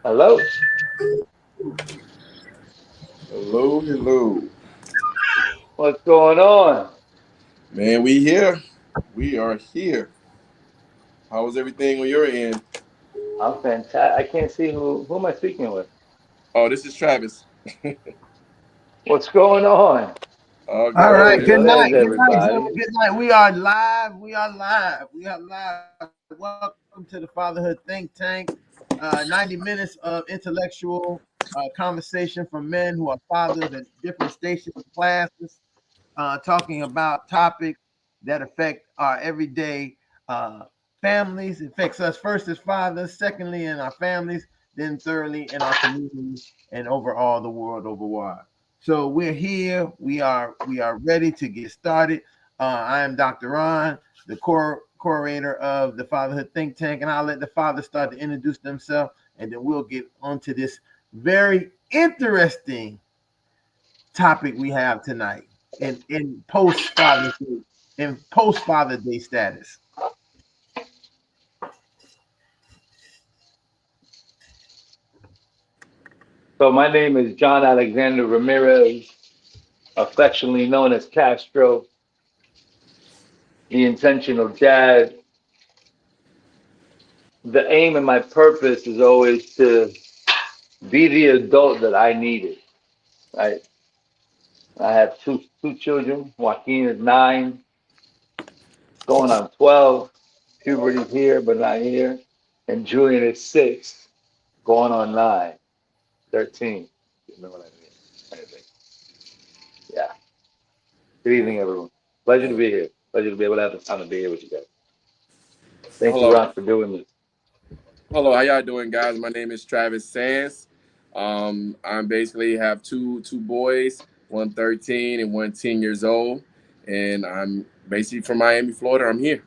Hello. Hello, hello. What's going on? Man, we here. We are here. How was everything on your end? I'm fantastic. I can't see who am I speaking with? Oh, this is Travis. What's going on? Oh, All good, right. Hey, Good good. night. there's Good night, everybody. gentlemen. Good night. We are live. We are live. We are live. Welcome to the Fatherhood Think Tank. 90 minutes of intellectual conversation from men who are fathers at different stations of classes, talking about topics that affect our everyday families. It affects us first as fathers, secondly in our families, then thirdly in our community, and overall the world overall. So we're here. We are ready to get started. I am Dr. Ron, the curator of the Fatherhood Think Tank, and I'll let the fathers start to introduce themselves, and then we'll get onto this very interesting topic we have tonight in post Father Day status. So my name is John Alexander Ramirez, affectionately known as Castro, the intentional dad. The aim and my purpose is always to be the adult that I needed. Right? I have two children. Joaquin is 9, going on 12. Puberty's here, but not here. And Julian is 6, going on 9, 13. You know what I mean? I think. Yeah. Good evening, everyone. Pleasure to be here. Pleasure to be able to have the time to be here with you guys. Thank you, Hello. Ron, for doing this. Hello, how y'all doing, guys? My name is Travis Sands. I basically have two boys, one 13 and one 10 years old. And I'm basically from Miami, Florida. I'm here.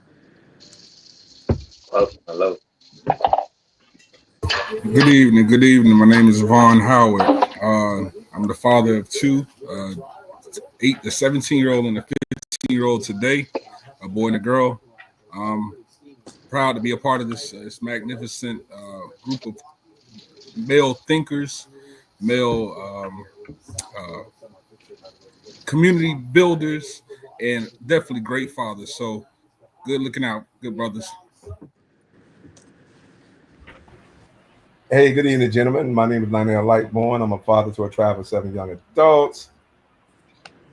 Welcome. Hello. Good evening. Good evening. My name is Vaughn Howard. I'm the father of two, 17-year-old and a 15-year-old today, a boy and a girl. Um, Proud to be a part of this magnificent group of male thinkers, male uh, community builders, and definitely great fathers. So good looking out, good brothers. Hey, good evening, gentlemen. My name is Lionel Lightborn. I'm a father to a tribe of 7 young adults,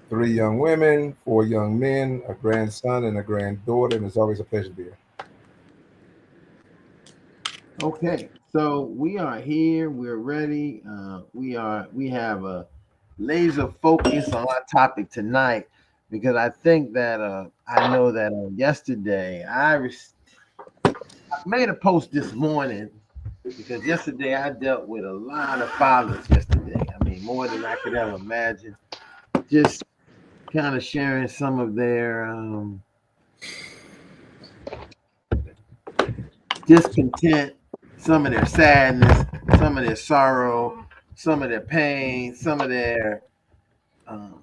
3 young women, 4 young men, a grandson, and a granddaughter, and it's always a pleasure to be here. Okay, so we are here. We're ready. We have a laser focus on our topic tonight because I think that I know that yesterday I made a post this morning because yesterday I dealt with a lot of fathers yesterday. I mean, more than I could ever imagine. Just kind of sharing some of their discontent, some of their sadness, some of their sorrow, some of their pain, some of their um,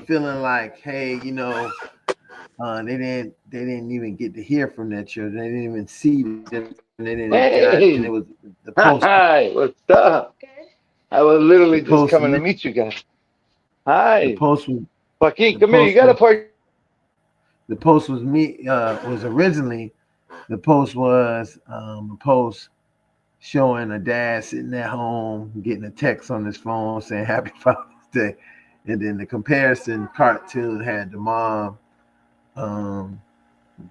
feeling like, hey, they didn't even get to hear from their children. They didn't even see them. They didn't, and it was Hey. the post. Hi. What's up? I was The literally just post was coming to meet you guys. the Hi. post was Joaquin, the come here. You post got a was part. the post was me was originally the post was a post showing a dad sitting at home getting a text on his phone saying Happy Father's Day, and then the comparison cartoon had the mom um,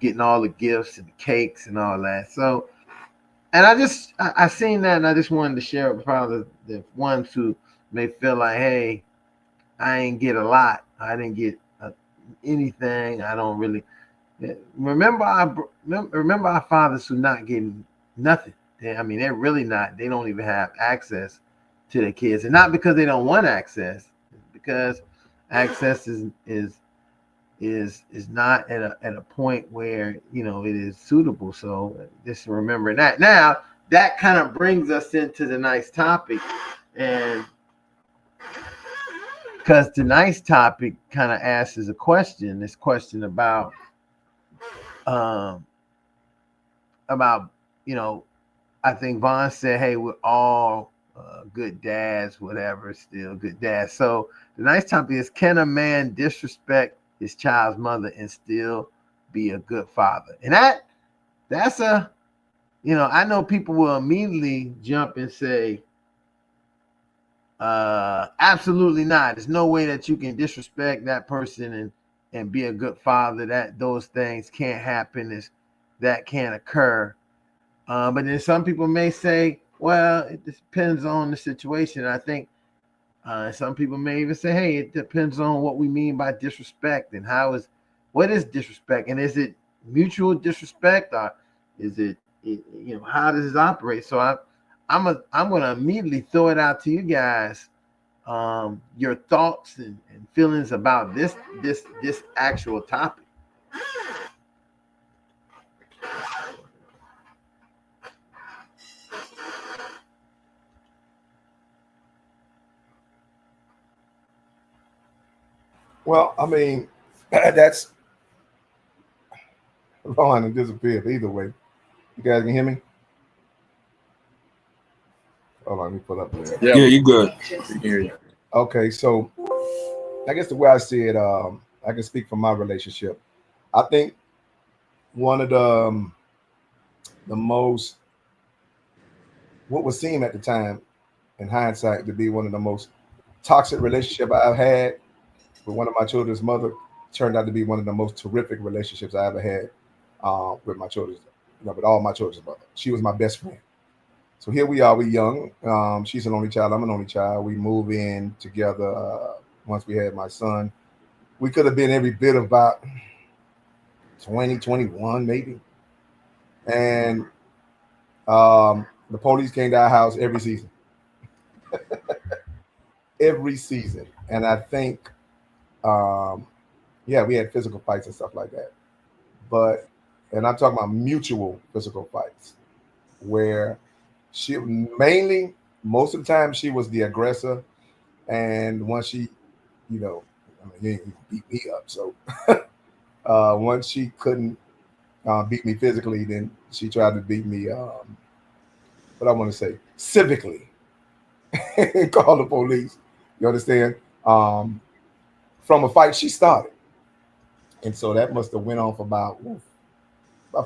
getting all the gifts and the cakes and all that. So, and I seen that, and I just wanted to share it with probably the ones who may feel like, hey, I ain't get a lot, I didn't get anything, I don't really remember our fathers who not getting nothing. I mean, they're really not. They don't even have access to their kids, and not because they don't want access, because access is not at a point where it is suitable. So just remember that. Now that kind of brings us into the nice topic, and because tonight's topic kind of asks a question. This question about um, about, I think Vaughn said, hey, we're all good dads, whatever, still good dads. So the nice topic is, can a man disrespect his child's mother and still be a good father? And that's I know people will immediately jump and say, absolutely not. There's no way that you can disrespect that person and be a good father. That those things can't happen. That can't occur. But then some people may say, well, it depends on the situation. I think some people may even say, hey, it depends on what we mean by disrespect and what is disrespect, and is it mutual disrespect, or is it how does it operate? So I'm going to immediately throw it out to you guys, your thoughts and feelings about this actual topic. Well, I mean, that's Ron and disappeared. Either way, you guys can hear me. Hold on, let me pull up there. Yeah, you good. Okay, so I guess the way I see it, I can speak from my relationship. I think one of the most, what was seen at the time in hindsight to be one of the most toxic relationship I've had with one of my children's mother turned out to be one of the most terrific relationships I ever had with my children's, with all my children's mother. She was my best friend. So here we are, we young. She's an only child, I'm an only child. We move in together once we had my son. We could have been every bit of about 20, 21 maybe. And the police came to our house every season. Every season. And I think, we had physical fights and stuff like that. And I'm talking about mutual physical fights where she mainly, most of the time, she was the aggressor. And once she, you ain't beat me up. So once she couldn't beat me physically, then she tried to beat me, what I want to say, civically, and call the police. You understand? From a fight she started. And so that must have went on for about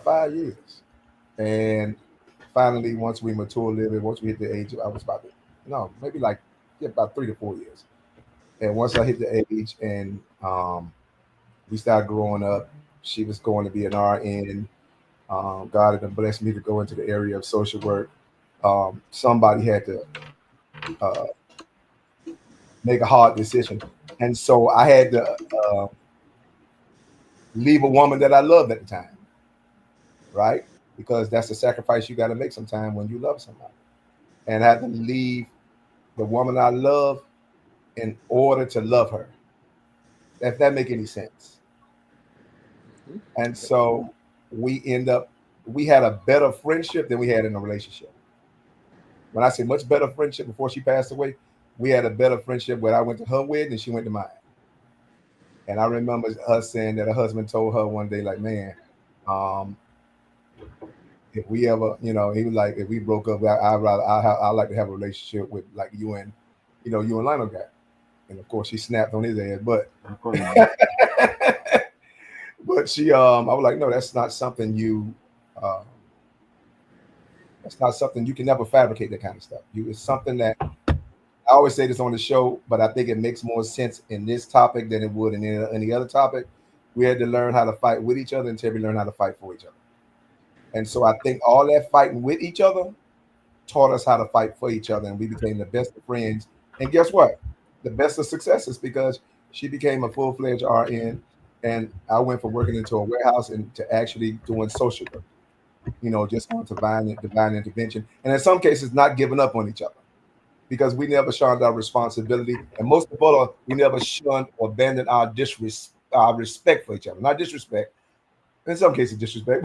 5 years. And finally, once we mature a little bit, once we hit the age, I was maybe about 3 to 4 years. And once I hit the age and we started growing up, she was going to be an RN. God had blessed me to go into the area of social work. Somebody had to make a hard decision. And so I had to leave a woman that I loved at the time, right? Because that's the sacrifice you got to make sometime when you love somebody. And I had to leave the woman I love in order to love her. If that make any sense. And so we had a better friendship than we had in a relationship. When I say much better friendship before she passed away, we had a better friendship when I went to her wedding and she went to mine. And I remember her saying that her husband told her one day, like, man, if we ever, he was like, if we broke up, I'd like to have a relationship with like you and Lionel got. And of course, she snapped on his ass, but but she, I was like, no, that's not something you can never fabricate that kind of stuff. It's something that I always say this on the show, but I think it makes more sense in this topic than it would in any other topic. We had to learn how to fight with each other until we learn how to fight for each other. And so I think all that fighting with each other taught us how to fight for each other, and we became the best of friends. And guess what? The best of successes, because she became a full-fledged RN, and I went from working into a warehouse and to actually doing social work, just on divine intervention. And in some cases, not giving up on each other, because we never shunned our responsibility. And most of all, we never shunned or abandoned our respect for each other. Not disrespect, in some cases disrespect,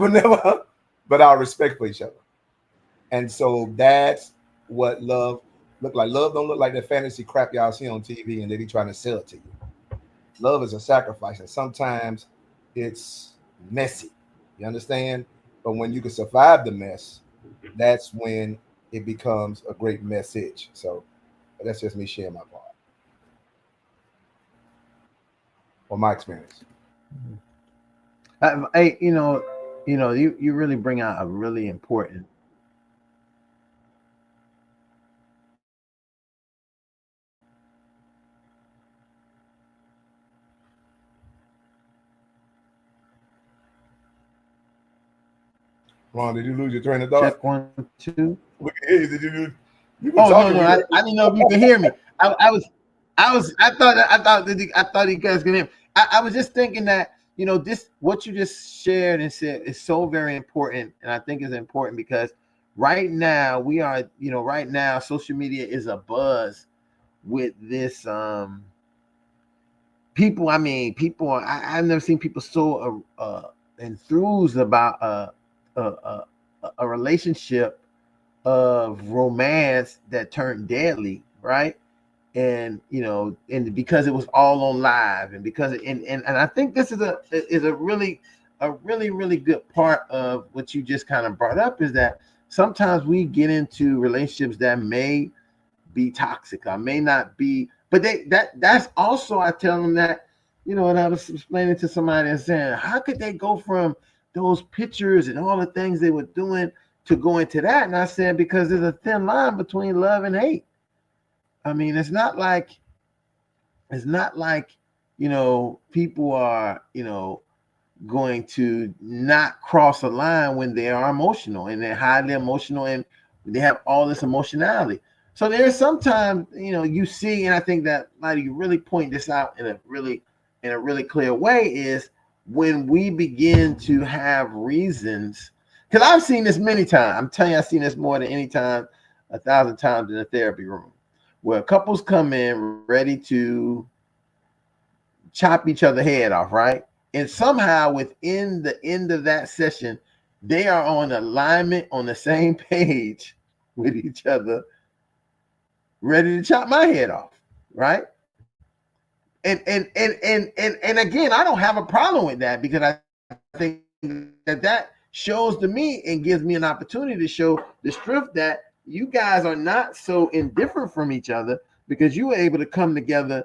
but our respect for each other. And so that's what love look like. Love don't look like that fantasy crap y'all see on TV and they be trying to sell it to you. Love is a sacrifice, and sometimes it's messy. You understand? But when you can survive the mess, that's when it becomes a great message. So that's just me sharing my part or my experience. Hey, you really bring out a really important. Ron, did you lose your train of thought? Check 1 2. We can hear you. Did you lose? You been Oh no, talking. no, I didn't know if you could hear me. I thought you guys could hear me. I was just thinking that this what you just shared and said is so very important, and I think it's important because right now we are, right now social media is a buzz with this people. I mean, people are. I've never seen people so enthused about a relationship of romance that turned deadly, right? And and because it was all on live, and because and I think this is a really good part of what you just kind of brought up, is that sometimes we get into relationships that may be toxic or may not be, but that's also, I tell them that, and I was explaining to somebody and saying, how could they go from those pictures and all the things they were doing to go into that? And I said, because there's a thin line between love and hate. I mean, it's not like people are going to not cross a line when they are emotional, and they're highly emotional, and they have all this emotionality. So there's sometimes you see, and I think that Lottie, you really point this out in a really clear way, is when we begin to have reasons, because I've seen this many times. I'm telling you, I've seen this more than any time, 1,000 times in a therapy room, where couples come in ready to chop each other head off, right? And somehow within the end of that session, they are on alignment, on the same page with each other, ready to chop my head off, right? And again, I don't have a problem with that, because I think that shows to me and gives me an opportunity to show the strength that you guys are not so indifferent from each other, because you were able to come together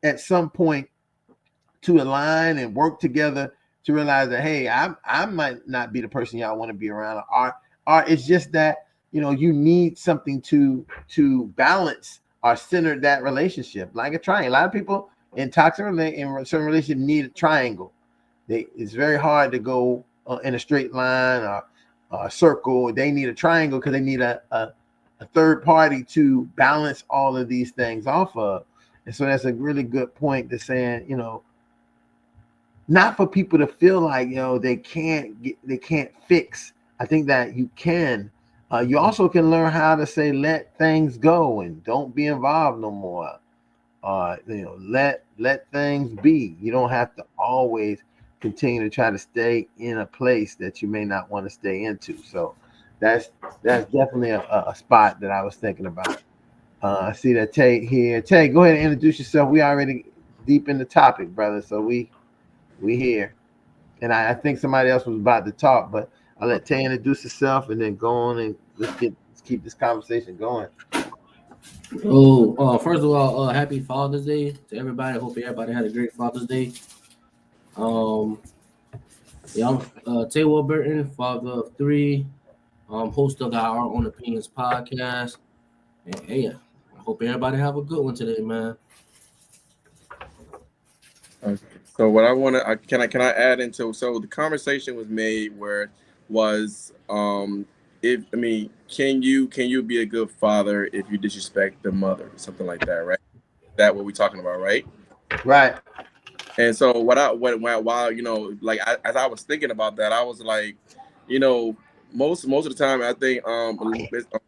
at some point to align and work together to realize that, hey, I might not be the person y'all want to be around, or it's just that you need something to balance or center that relationship, like a triangle. A lot of people in toxic in certain relationships need a triangle. It's very hard to go in a straight line or a circle. They need a triangle because they need a third party to balance all of these things off of. And so that's a really good point to saying, not for people to feel like they can't fix. I think that you can. You also can learn how to say let things go and don't be involved no more. Let things be. You don't have to always continue to try to stay in a place that you may not want to stay into. So that's definitely a spot that I was thinking about. I see that Tay here. Tay, go ahead and introduce yourself. We already deep in the topic, brother. So we here. And I think somebody else was about to talk, but I'll let Tay introduce herself and then go on, and let's keep this conversation going. Oh, first of all, happy Father's Day to everybody. I hope everybody had a great Father's Day. Um, yeah, I'm Tay Warburton, father of three, host of Our Own Opinions podcast. And hey, I hope everybody have a good one today, man. Okay. So what I want to can I add into, so the conversation was made where was if I mean can you be a good father if you disrespect the mother, something like that, right? That what we're talking about, right? Right. And so what I what while like as I was thinking about that, I was like, you know, most of the time I think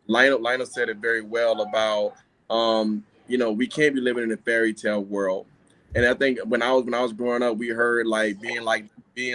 Lionel said it very well about we can't be living in a fairy tale world. And I think when I was growing up, we heard like being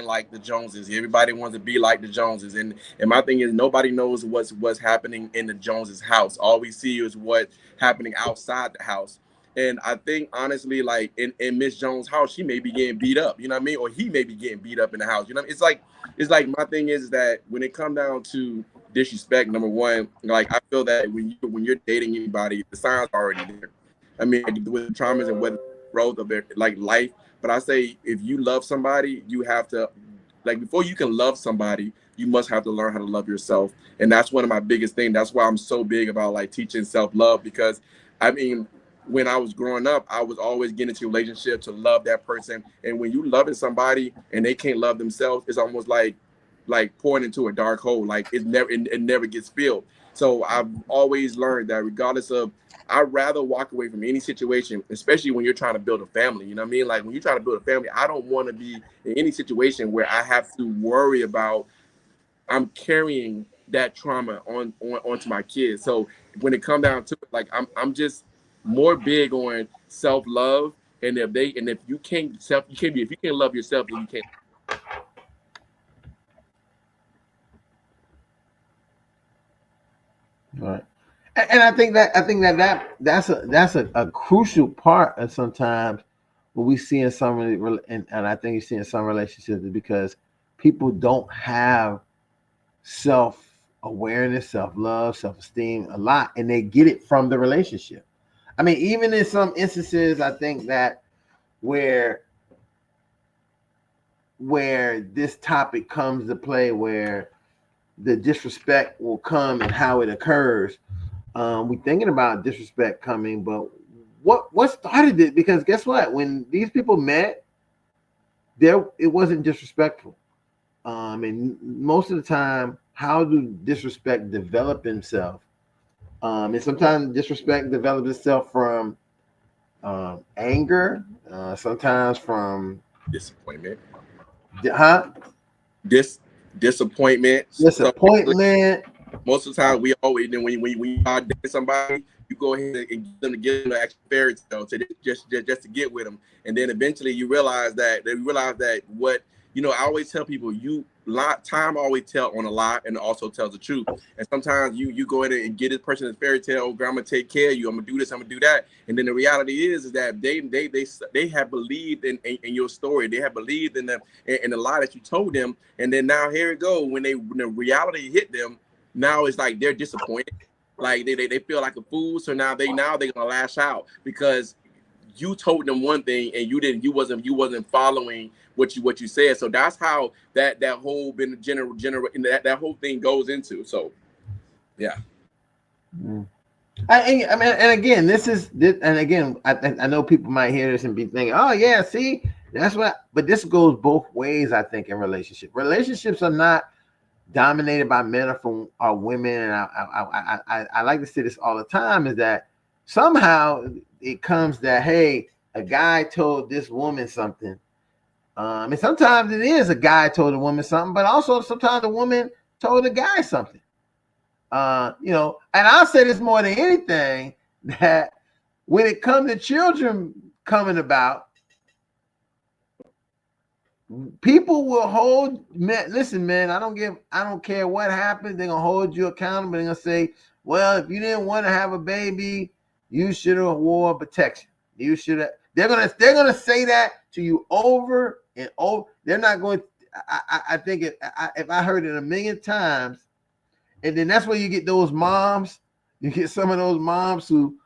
like the Joneses. Everybody wants to be like the Joneses, and my thing is nobody knows what's happening in the Joneses house. All we see is what's happening outside the house. And I think honestly, like in Miss Jones' house, she may be getting beat up, you know what I mean? Or he may be getting beat up in the house. You know what I mean? It's like my thing is that when it comes down to disrespect, number one, like I feel that when you're dating anybody, the signs are already there. I mean, like, with traumas and whether growth of their like life. But I say if you love somebody, you have to, like, before you can love somebody, you must have to learn how to love yourself. And that's one of my biggest things. That's why I'm so big about like teaching self-love, because I mean, when I was growing up, I was always getting into a relationship to love that person. And when you loving somebody and they can't love themselves, it's almost like pouring into a dark hole. Like it never gets filled. So I've always learned that regardless of, I'd rather walk away from any situation, especially when you're trying to build a family. You know what I mean? Like when you're trying to build a family, I don't want to be in any situation where I have to worry about I'm carrying that trauma onto my kids. So when it comes down to it, like I'm just more big on self love. And if you can't if you can't love yourself, then you can't. Right. And I think that's a crucial part of sometimes what we see in some and I think you see in some relationships is because people don't have self awareness, self love, self esteem a lot, and they get it from the relationship. I mean, even in some instances, I think that where this topic comes to play, where the disrespect will come and how it occurs. We're thinking about disrespect coming, but what started it? Because guess what? When these people met, it wasn't disrespectful. And most of the time, how do disrespect develop itself? And sometimes disrespect develops itself from anger, sometimes from Disappointment. huh? Disappointment. So Disappointment. most of the time, we always then when you are dating somebody, you go ahead and give them the actual fairy tale to just to get with them, and then eventually you realize that what I always tell people, time always tell on a lie and also tells the truth. And sometimes you go in and get this person a fairy tale, oh, girl, I'm gonna take care of you, I'm gonna do this, I'm gonna do that, and then the reality is that they have believed in your story, they have believed in the lie that you told them, and then now here it go when the reality hit them. Now it's like they're disappointed, like they feel like a fool. So they're gonna lash out because you told them one thing and you wasn't following what you said. So that's how that whole that whole thing goes into. So yeah. I mean, and again, and again, I know people might hear this and be thinking, "Oh yeah, see, that's what." But this goes both ways. I think in relationships are not dominated by men or women, and I like to say this all the time, is that somehow it comes that, hey, a guy told this woman something, and sometimes it is a guy told a woman something, but also sometimes a woman told a guy something, and I'll say this more than anything, that when it comes to children coming about, people will hold men. Listen, man, I don't care what happens. They're gonna hold you accountable. They're gonna say, well, if you didn't want to have a baby, you should have wore protection. You should have. They're gonna say that to you over and over. They're not going. I think if I heard it a million times, and then that's where you get those moms. You get some of those moms who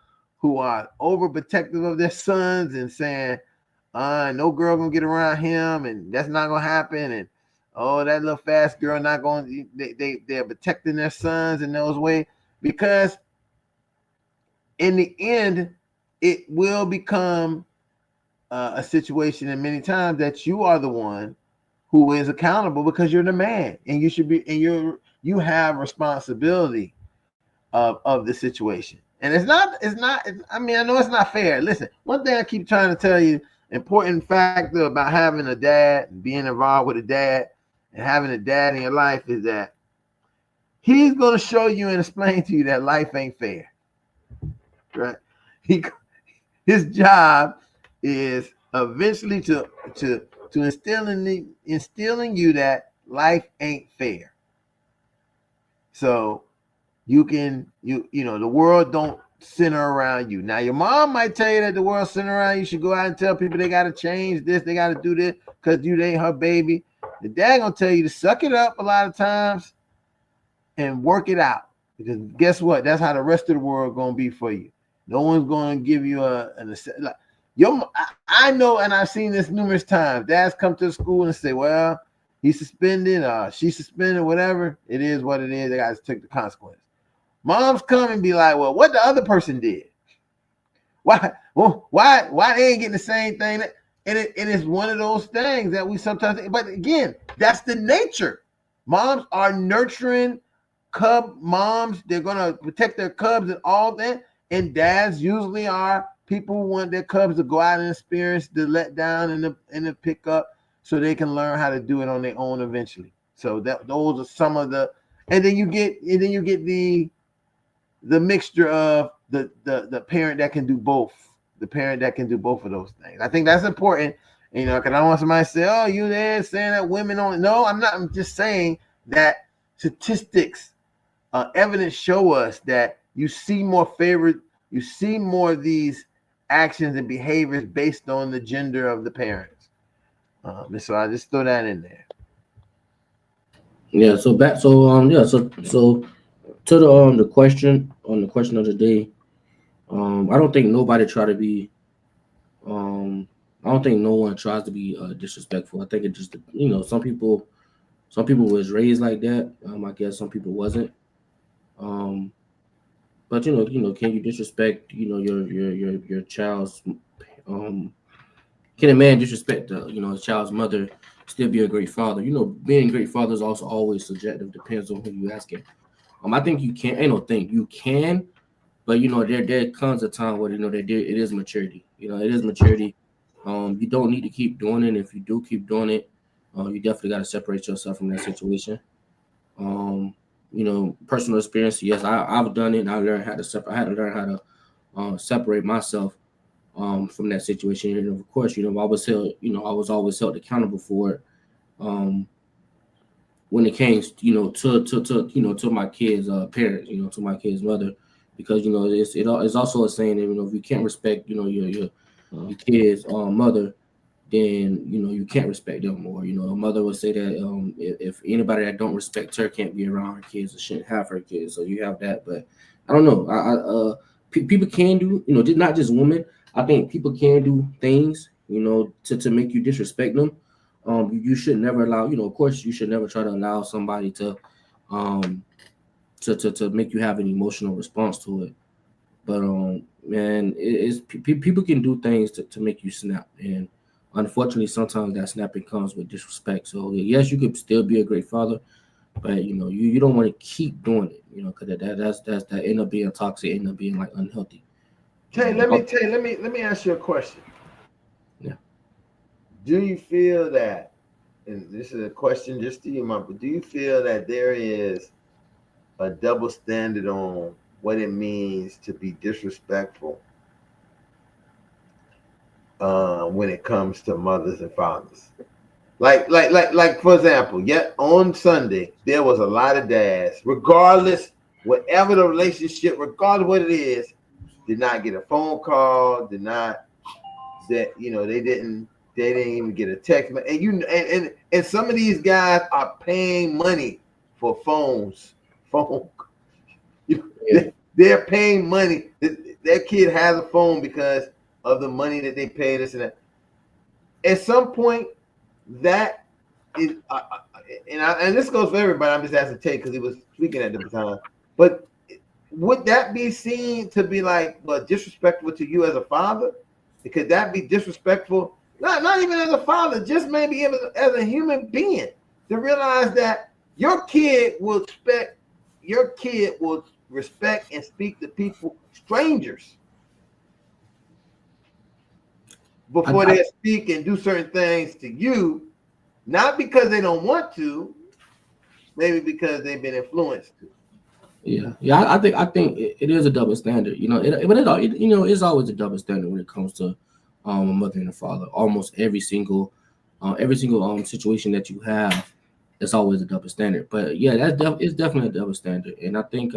are overprotective of their sons and saying, no girl gonna get around him, and that's not gonna happen. And oh, that little fast girl not going. They're protecting their sons in those ways, because in the end, it will become a situation, and many times that you are the one who is accountable because you're the man, and you should be, and you have responsibility of the situation. And it's not. I mean, I know it's not fair. Listen, one thing I keep trying to tell you, important factor about having a dad and being involved with a dad and having a dad in your life is that he's going to show you and explain to you that life ain't fair, right? His job is eventually to instill in you that life ain't fair. So the world center around you. Now, your mom might tell you that the world center around you. You should go out and tell people they got to change this, they got to do this because you ain't her baby. The dad gonna tell you to suck it up a lot of times and work it out, because guess what? That's how the rest of the world gonna be for you. No one's gonna give you like I know, and I've seen this numerous times. Dads come to the school and say, "Well, he's suspended, she's suspended, whatever. It is what it is. They got to take the consequence." Moms come and be like, "Well, what the other person did? Why they ain't getting the same thing?" And it is one of those things that we sometimes. But again, that's the nature. Moms are nurturing cub moms. They're gonna protect their cubs and all that. And dads usually are people who want their cubs to go out and experience the letdown and the pickup, so they can learn how to do it on their own eventually. So those are some of the, and then you get the mixture of the parent that can do both. The parent that can do both of those things. I think that's important, because I don't want somebody to say, "Oh, you there saying that women only." No, I'm not. I'm just saying that statistics, evidence show us that you see more of these actions and behaviors based on the gender of the parents. And so I just throw that in there. Yeah. So to the question of the day, I don't think nobody try to be, I don't think no one tries to be disrespectful. I think it just, some people was raised like that. I guess some people wasn't. But can you disrespect, your child's, can a man disrespect his child's mother, still be a great father? Being a great father is also always subjective, depends on who you asking. I think you can, ain't no thing you can, but there comes a time where it is maturity. It is maturity. You don't need to keep doing it. And if you do keep doing it, you definitely got to separate yourself from that situation. Personal experience. Yes, I've done it, and I learned how to separate. I had to learn how to separate myself from that situation. And of course, I was held. I was always held accountable for it. When it came, to my kids' parents, to my kids' mother, because it's also a saying that if you can't respect, your kids' mother, then you can't respect them. Or a mother would say that if anybody that don't respect her can't be around her kids or shouldn't have her kids. So you have that, but I don't know. People can do, not just women. I think people can do things, to make you disrespect them. You should never allow, of course, you should never try to allow somebody to make you have an emotional response to it. But man, people can do things to make you snap, and unfortunately, sometimes that snapping comes with disrespect. So yes, you could still be a great father, but you don't want to keep doing it, because that end up being toxic, end up being like unhealthy. Tay, let me ask you a question. Yeah. Do you feel that, and this is a question just to you, but do you feel that there is a double standard on what it means to be disrespectful when it comes to mothers and fathers? Like for example, on Sunday there was a lot of dads, regardless, whatever the relationship, regardless what it is, did not get a phone call, they didn't even get a text. And some of these guys are paying money for phones. They're paying money. Their kid has a phone because of the money that they pay, this and that. At some point, that is, and this goes for everybody. I'm just asking Tate because he was speaking at the time. But would that be seen to be like disrespectful to you as a father? Because that be disrespectful, not even as a father, just maybe as a human being, to realize that your kid will respect and speak to people, strangers, before they speak and do certain things to you, not because they don't want to, maybe because they've been influenced to. Yeah. I think it is a double standard, but it's always a double standard when it comes to a mother and a father. Almost every single situation that you have, it's always a double standard. But yeah, it's definitely a double standard, and I think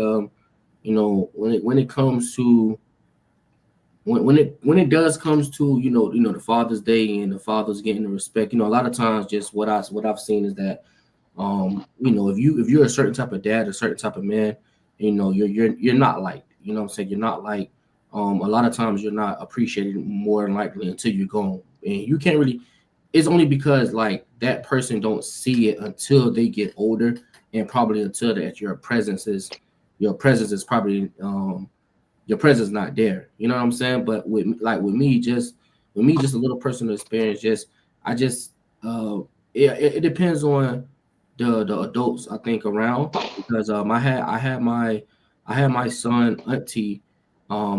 when it comes to when it does comes to the Father's Day and the fathers getting the respect, a lot of times just what I've seen is that if you're a certain type of dad, a certain type of man, you're not liked. You know what I'm saying? You're not like a lot of times you're not appreciated more than likely until you're gone. And you can't really, it's only because like that person don't see it until they get older, and probably until that your presence is probably your presence not there. You know what I'm saying? But with me, just a little personal experience. I just it depends on the adults I think around, because I had my son auntie.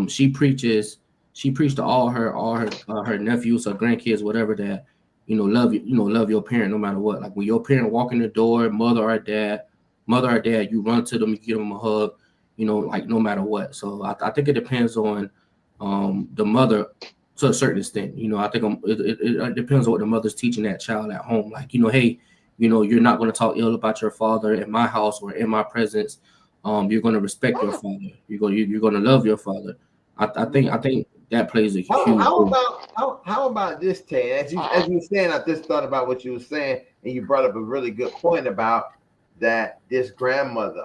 She preached to all her nephews or grandkids, whatever, that love your parent no matter what. Like when your parent walk in the door, mother or dad, you run to them, you give them a hug, like no matter what. So I think it depends on the mother to a certain extent. I think it depends on what the mother's teaching that child at home. Like, hey, you're not going to talk ill about your father in my house or in my presence. You're going to respect your father. You're going to love your father. I think that plays a huge role. How about this, Tay? As you were saying, I just thought about what you were saying, and you brought up a really good point about that this grandmother,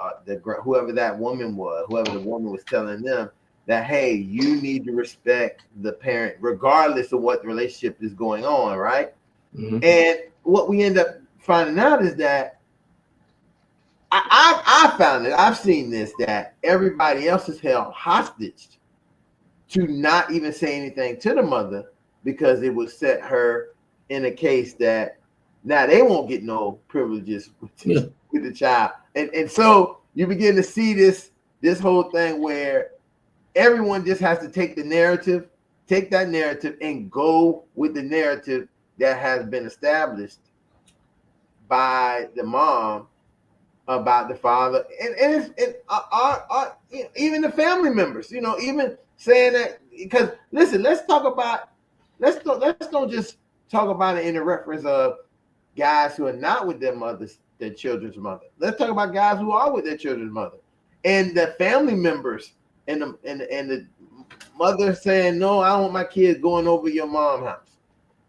whoever that woman was, whoever the woman was telling them that, hey, you need to respect the parent regardless of what the relationship is going on, right? Mm-hmm. And what we end up finding out is that I found it, I've seen this, that everybody else is held hostage to not even say anything to the mother, because it would set her in a case that now they won't get no privileges with the child. And so you begin to see this whole thing where everyone just has to take that narrative and go with the narrative that has been established by the mom about the father, and even the family members, even saying that, because listen, let's don't just talk about it in the reference of guys who are not with their children's mother. Let's talk about guys who are with their children's mother, and the family members, and the mother saying, no, I don't want my kids going over your mom's house.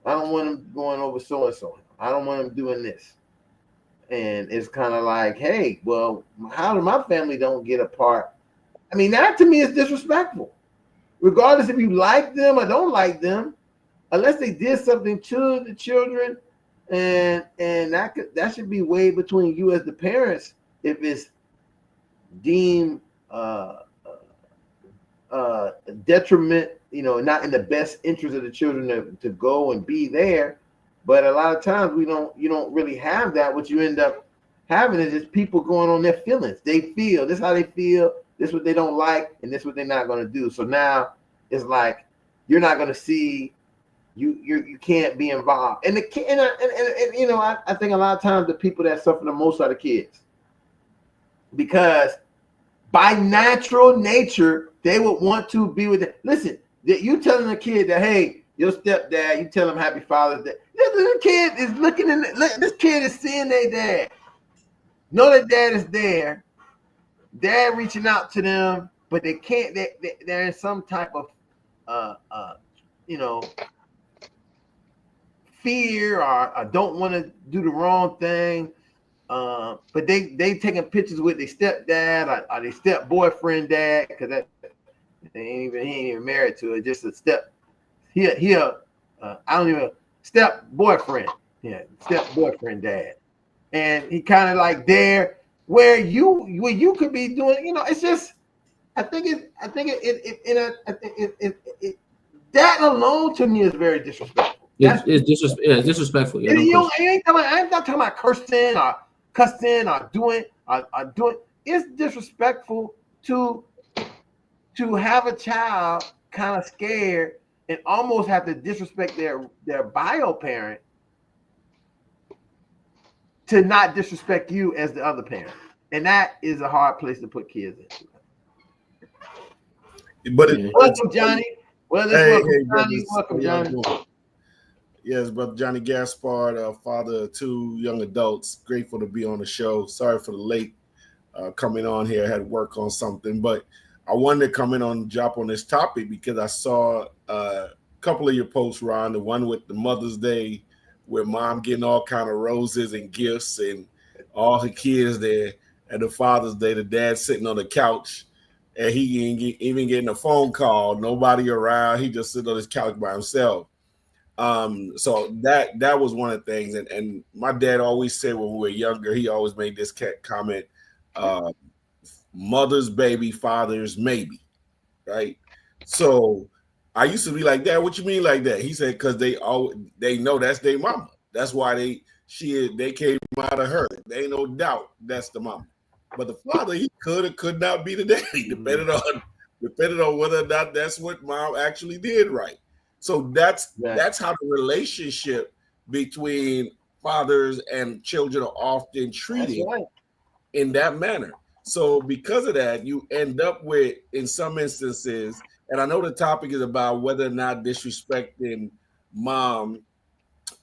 I don't want them going over so and so. I don't want them doing this. And it's kind of like, hey, well, how do my family don't get a part? I mean, that to me is disrespectful. Regardless if you like them or don't like them, unless they did something to the children, and that should be way between you as the parents. If it's deemed detriment, not in the best interest of the children to go and be there. But a lot of times you don't really have that. What you end up having is just people going on their feelings. They feel this is how they feel, this is what they don't like, and this is what they're not going to do. So now it's like you're not going to see, you can't be involved. And the kid, I think a lot of times the people that suffer the most are the kids, because by natural nature they would want to be with them. Listen, that you telling a kid that, hey, your stepdad, you tell him Happy Father's Day. This kid is looking this kid is seeing their dad. Know that dad is there. Dad reaching out to them, but they can't. They're in some type of, fear, or don't want to do the wrong thing. But they taking pictures with their stepdad or their step boyfriend dad, because that he ain't even married to it. Just a step. I don't even step boyfriend. Yeah, step boyfriend dad. And he kind of like there where you could be doing, it's just, I think that alone to me is very disrespectful. It's disrespectful. Yeah, I'm not talking about cursing or doing. It's disrespectful to have a child kind of scared and almost have to disrespect their bio parent to not disrespect you as the other parent. And that is a hard place to put kids in. But welcome, Johnny. Well, welcome, Johnny. Yes, Brother Johnny Gaspard, father of 2 young adults. Grateful to be on the show. Sorry for the late coming on here. I had to work on something. But I wanted to come in on drop on this topic because I saw a couple of your posts, Ron. The one with the Mother's Day, where mom getting all kind of roses and gifts and all her kids there, and the Father's Day, the dad sitting on the couch, and he ain't even getting a phone call, nobody around. He just sitting on his couch by himself. So that was one of the things, and my dad always said when we were younger, he always made this comment, mother's baby, father's maybe, right? So I used to be like, Dad, what you mean like that? He said, because they know that's their mama. That's why they came out of her. There ain't no doubt that's the mama. But the father, he could or could not be the daddy, depending on whether or not that's what mom actually did right. So that's how the relationship between fathers and children are often treated in that manner. So because of that, you end up with, in some instances, and I know the topic is about whether or not disrespecting mom.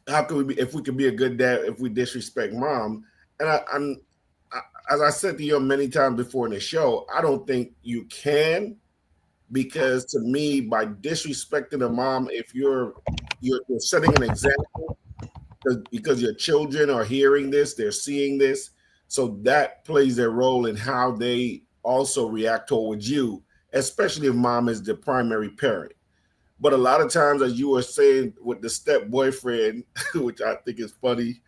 How can we be, if we can be a good dad if we disrespect mom? And as I said to you many times before in the show, I don't think you can, because to me, by disrespecting a mom, if you're setting an example, because your children are hearing this, they're seeing this, so that plays a role in how they also react towards you, especially if mom is the primary parent. But a lot of times, as you were saying with the step boyfriend, which I think is funny,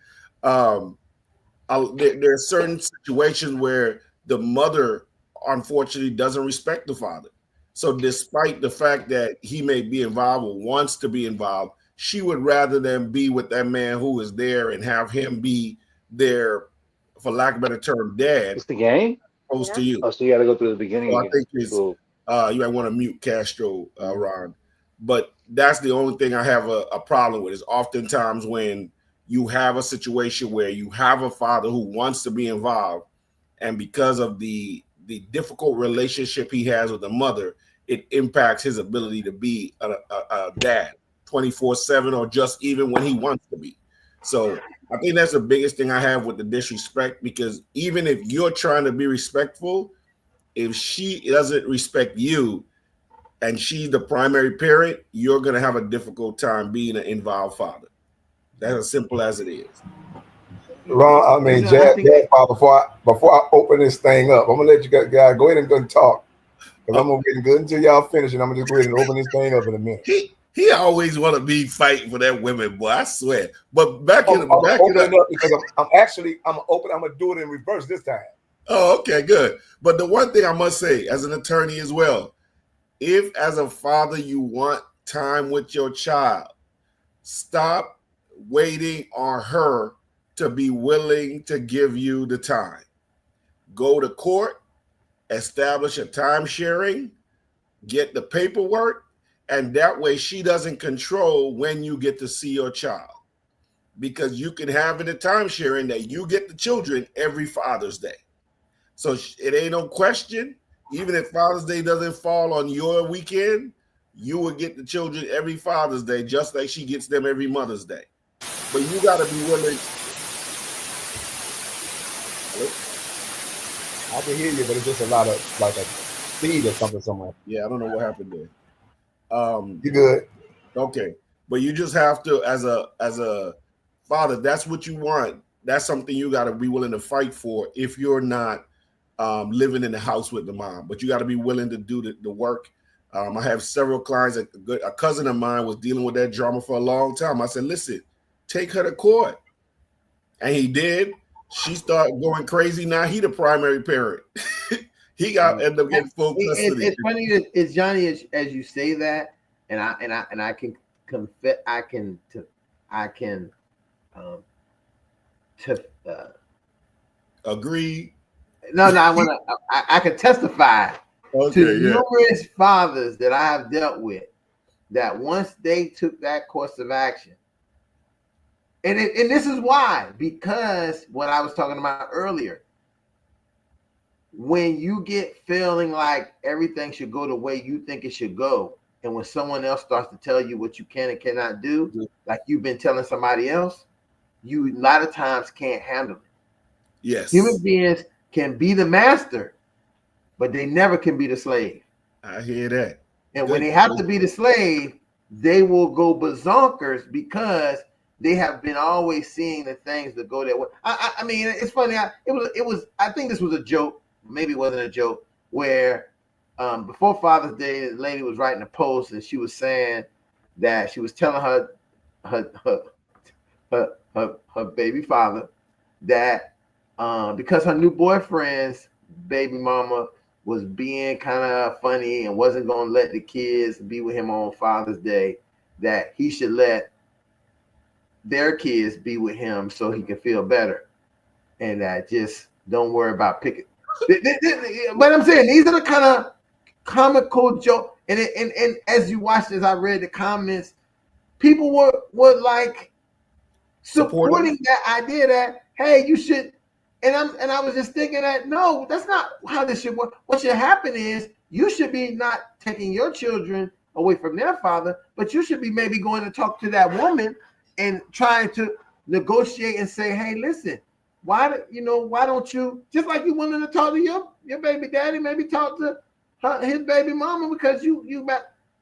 there are certain situations where the mother unfortunately doesn't respect the father. So despite the fact that he may be involved or wants to be involved, she would rather than be with that man who is there and have him be their, for lack of a better term, dad. It's the game? Opposed to you. Oh, so you got to go through the beginning So again. I think it's, cool. You might want to mute Castro, Ron. But that's the only thing I have a problem with, is oftentimes when you have a situation where you have a father who wants to be involved, and because of the difficult relationship he has with the mother, it impacts his ability to be a dad 24/7, or just even when he wants to be. So I think that's the biggest thing I have with the disrespect, because even if you're trying to be respectful, if she doesn't respect you and she's the primary parent, you're going to have a difficult time being an involved father. That's as simple as it is. Ron, I mean, Jazz, before I open this thing up, I'm gonna let you guys go ahead and go and talk, because I'm gonna get good until y'all finish, and I'm gonna just go ahead and open this thing up in a minute. He always want to be fighting for that women, boy. I swear. But back I'm opening up because I'm gonna do it in reverse this time. Oh, okay, good. But the one thing I must say, as an attorney as well, if as a father you want time with your child, stop waiting on her to be willing to give you the time. Go to court, establish a time sharing, get the paperwork, and that way she doesn't control when you get to see your child. Because you can have in the time sharing that you get the children every Father's Day. So it ain't no question, even if Father's Day doesn't fall on your weekend, you will get the children every Father's Day, just like she gets them every Mother's Day. But you got to be willing. Hello? I can hear you, but it's just a lot of like a speed or something somewhere. Yeah, I don't know what happened there. You good? Okay, but you just have to, as a father, that's what you want. That's something you got to be willing to fight for if you're not living in the house with the mom. But you got to be willing to do the work. I have several clients. A cousin of mine was dealing with that drama for a long time. I said, listen, take her to court. And he did. She started going crazy. Now he the primary parent. He ended up getting full custody. It's funny that it's Johnny, as you say that, and I can confess, I can agree. No, I can testify to numerous fathers that I have dealt with, that once they took that course of action, and this is why, because what I was talking about earlier, when you get feeling like everything should go the way you think it should go, and when someone else starts to tell you what you can and cannot do, like you've been telling somebody else, you a lot of times can't handle it. Yes. Human beings can be the master, but they never can be the slave. I hear that. And when Good. they have to be the slave, they will go berserkers because they have been always seeing the things that go their way. I mean, it's funny. It was. I think this was a joke. Maybe it wasn't a joke. Where before Father's Day, the lady was writing a post and she was saying that she was telling her baby father that because her new boyfriend's baby mama was being kind of funny and wasn't going to let the kids be with him on Father's Day, that he should let their kids be with him so he can feel better, and that just don't worry about picking. But I'm saying these are the kind of comical joke, and as you watched, as I read the comments, people were like supporting that idea that, hey, you should. And I was just thinking that, no, that's not how this should work. What should happen is you should be not taking your children away from their father, but you should be maybe going to talk to that woman and trying to negotiate and say, hey, listen, why don't you, just like you wanted to talk to your baby daddy, maybe talk to his baby mama, because you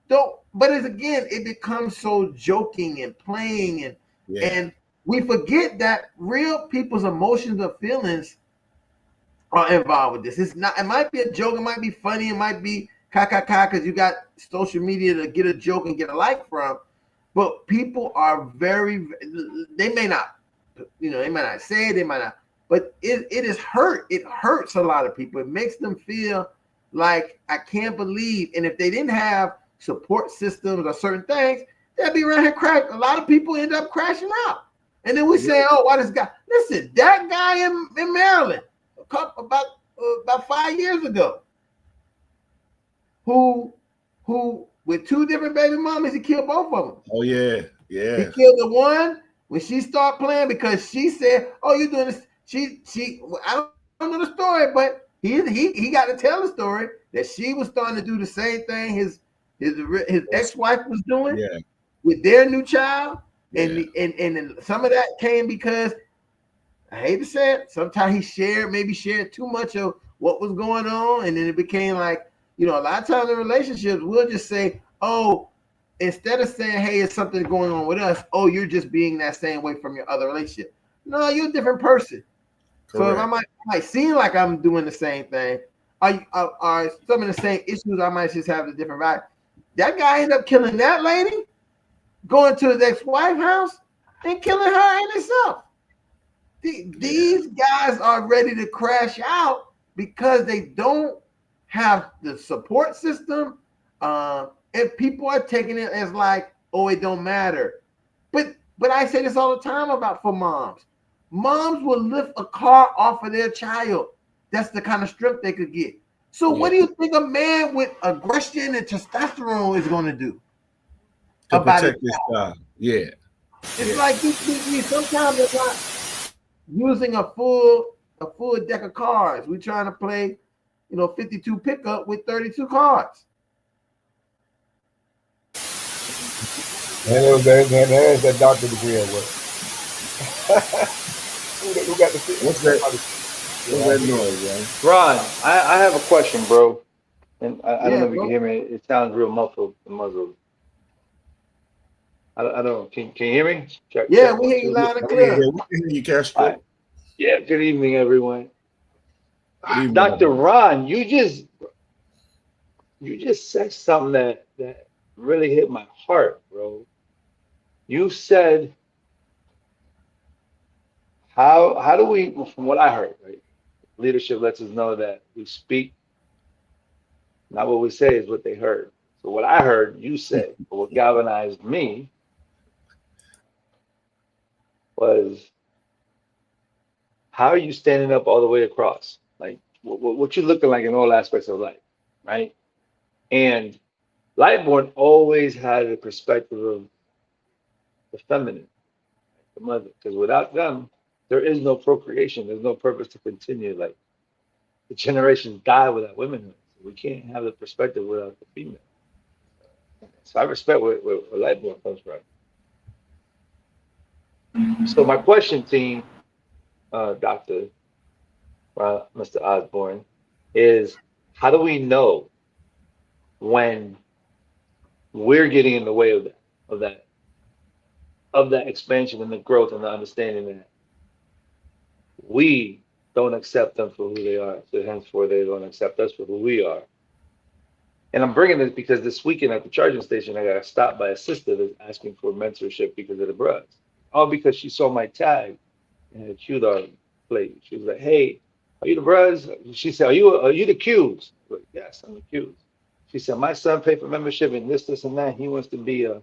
don't. But as again, it becomes so joking and playing and we forget that real people's emotions or feelings are involved with this. It's not. It might be a joke. It might be funny. It might be because you got social media to get a joke and get a like from. But people are very. They may not. They might not say it. They might not. But it is hurt. It hurts a lot of people. It makes them feel like, I can't believe. And if they didn't have support systems or certain things, they'd be around here crashing. A lot of people end up crashing out. And then we say, oh, why this guy? Listen, that guy in Maryland, about 5 years ago, who with 2 different baby mamas, he killed both of them. Oh yeah. He killed the one when she started playing because she said, "Oh, you're doing this." She I don't know the story, but he got to tell the story that she was starting to do the same thing his ex-wife was doing with their new child. And some of that came because, I hate to say it, sometimes he shared too much of what was going on, and then it became like, a lot of times in relationships, we'll just say, oh, instead of saying, hey, it's something going on with us, oh, you're just being that same way from your other relationship. No, you're a different person. Correct. So if I might seem like I'm doing the same thing, are some of the same issues, I might just have a different vibe. That guy ended up killing that lady, going to his ex-wife's house and killing her and himself. These guys are ready to crash out because they don't have the support system, and people are taking it as like, oh, it don't matter. But I say this all the time for moms. Moms will lift a car off of their child. That's the kind of strength they could get. So what do you think a man with aggression and testosterone is going to do? To protect his child. Yeah. It's like sometimes it's not using a full deck of cards. We're trying to play, 52 pickup with 32 cards. And there's that doctor degree at work. who got the What's that noise, man? Ron, I have a question, bro. And I don't know if you can hear me. It sounds real muffled and muzzled. I don't know. Can you hear me? Check, we hear 1, you 2. loud and clear. Yeah, we can hear you, Castro. Right. Yeah, good evening, everyone. Good evening, Dr. Ron, you just said something that really hit my heart, bro. You said, how do we, from what I heard, right? Leadership lets us know that we speak, not what we say is what they heard. So what I heard you say, or what galvanized me, was, how are you standing up all the way across? Like, what you looking like in all aspects of life, right? And Lightborn always had a perspective of the feminine, the mother, because without them, there is no procreation. There's no purpose to continue. Like, the generations die without womanhood. So we can't have the perspective without the female. So I respect where Lightborn comes from. So my question, team, Dr. Mr. Osborne, is how do we know when we're getting in the way of that expansion and the growth and the understanding that we don't accept them for who they are. So henceforth, they don't accept us for who we are. And I'm bringing this because this weekend at the charging station, I got stopped by a sister that's asking for mentorship because of the bros. All because she saw my tag and a Q-Dog plate. She was like, "Hey, are you the bros?" She said, "Are you the Qs?" I was like, "Yes, I'm the Qs." She said, "My son paid for membership and this, and that. He wants to be a,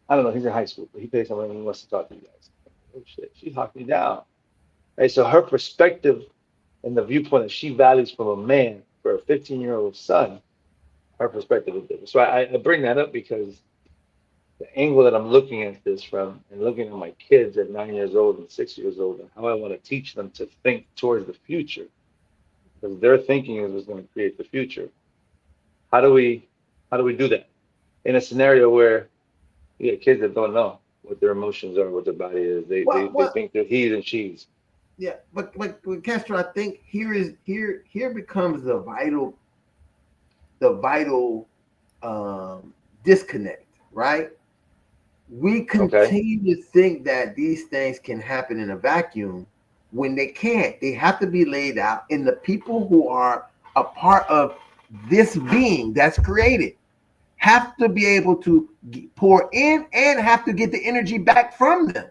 I don't know, he's in high school, but he pays something and he wants to talk to you guys." Oh shit, she talked me down. Right, so her perspective and the viewpoint that she values from a man for a 15-year-old son, her perspective is different. So I bring that up because the angle that I'm looking at this from and looking at my kids at 9 years old and 6 years old and how I want to teach them to think towards the future because their thinking is what's going to create the future. How do we do that in a scenario where you get kids that don't know what their emotions are, what their body is? They think they're he's and she's. Yeah, but Castro, I think here becomes the vital disconnect, right? We continue to think that these things can happen in a vacuum when they can't. They have to be laid out, and the people who are a part of this being that's created have to be able to pour in and have to get the energy back from them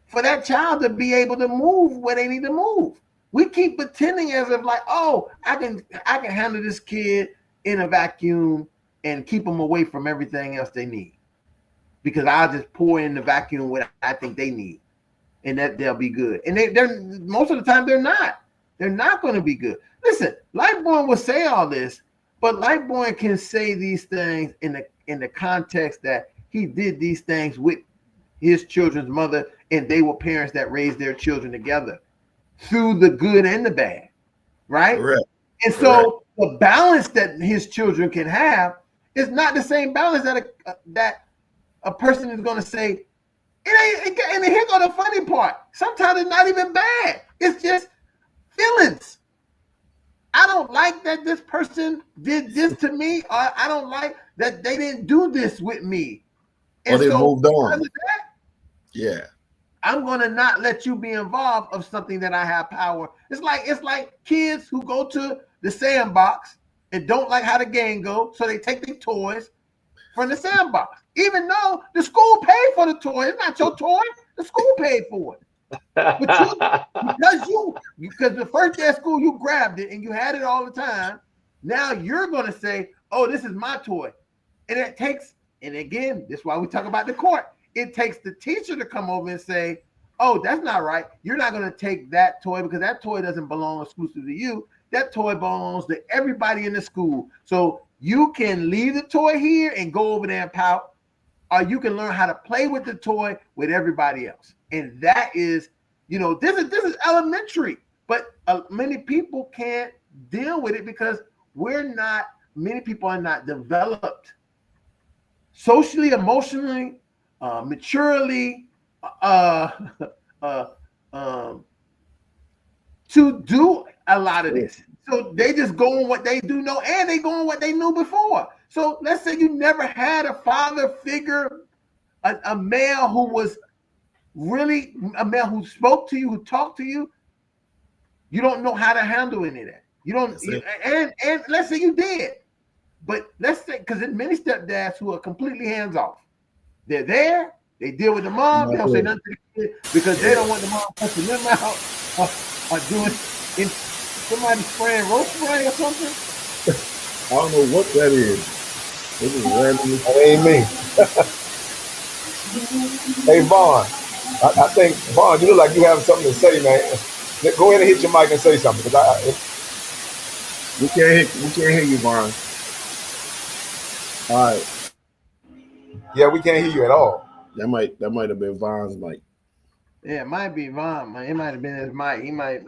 for that child to be able to move where they need to move. We keep pretending as if like, oh, I can handle this kid in a vacuum and keep them away from everything else they need. Because I'll just pour in the vacuum what I think they need, and that they'll be good. And they're most of the time they're not. They're not going to be good. Listen, Lightborn will say all this, but Lightborn can say these things in the context that he did these things with his children's mother, and they were parents that raised their children together through the good and the bad, right? Correct. And so the balance that his children can have is not the same balance that a person is going to say, it ain't, and here go the funny part. Sometimes it's not even bad. It's just feelings. I don't like that this person did this to me, or I don't like that they didn't do this with me. And or they moved on. That, yeah. I'm going to not let you be involved of something that I have power. It's like kids who go to the sandbox and don't like how the game goes, so they take their toys from the sandbox. Even though the school paid for the toy, it's not your toy. The school paid for it. But because the first day of school you grabbed it and you had it all the time. Now you're going to say, "Oh, this is my toy," and it takes. And again, this is why we talk about the court. It takes the teacher to come over and say, "Oh, that's not right. You're not going to take that toy because that toy doesn't belong exclusively to you. That toy belongs to everybody in the school. So you can leave the toy here and go over there and pout, or you can learn how to play with the toy with everybody else." And that is, this is elementary, but many people can't deal with it because many people are not developed socially, emotionally, maturely, to do a lot of this. So they just go on what they do know, and they go on what they knew before. So let's say you never had a father figure, a male who was really a male who spoke to you, who talked to you. You don't know how to handle any of that. You don't, and let's say you did, but let's say, because there's many stepdads who are completely hands off. They're there, they deal with the mom, they don't say nothing to the kid because they don't want the mom pushing them out or doing somebody spraying roast spray or something. I don't know what that is. This is randomly. That ain't me. Hey, Vaughn. I think, Vaughn, you look like you have something to say, man. Go ahead and hit your mic and say something. We can't hear you, Vaughn. All right. Yeah, we can't hear you at all. That might have been Vaughn's mic. Yeah, it might be Vaughn. It might have been his mic. He might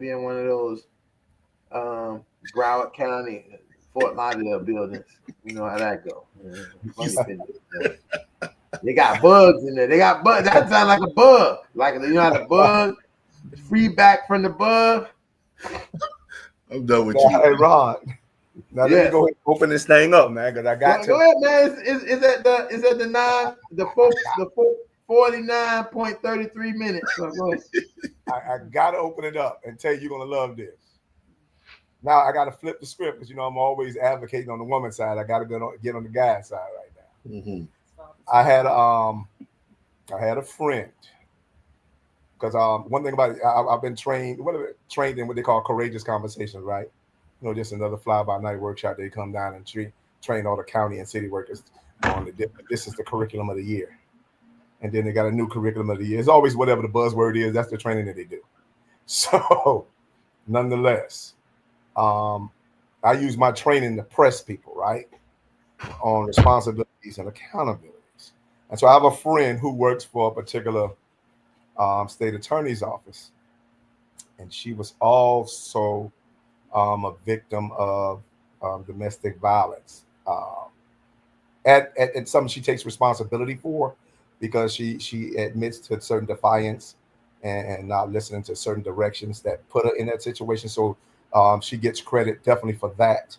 be in one of those Broward County, Fort Lauderdale buildings. You know how that go. They got bugs in there. They got bugs. That sounds like a bug. Like, how the bug, feedback from the bug. I'm done with you. Hey, Ron. Now let me go ahead and open this thing up, man, because I got Go ahead, man. Is that the 49.33 minutes? So go ahead. I gotta open it up and tell you you're gonna love this. Now I gotta flip the script because I'm always advocating on the woman's side. I gotta get on the guy's side right now. Mm-hmm. I had a friend because one thing about it, I've been trained in what they call courageous conversations, right? Just another fly-by-night workshop. They come down and train all the county and city workers on this is the curriculum of the year. And then they got a new curriculum of the year. It's always whatever the buzzword is, that's the training that they do. So nonetheless, I use my training to press people, right, on responsibilities and accountabilities. And so I have a friend who works for a particular state attorney's office, and she was also a victim of domestic violence. At something she takes responsibility for, because she admits to certain defiance and not listening to certain directions that put her in that situation. So she gets credit definitely for that.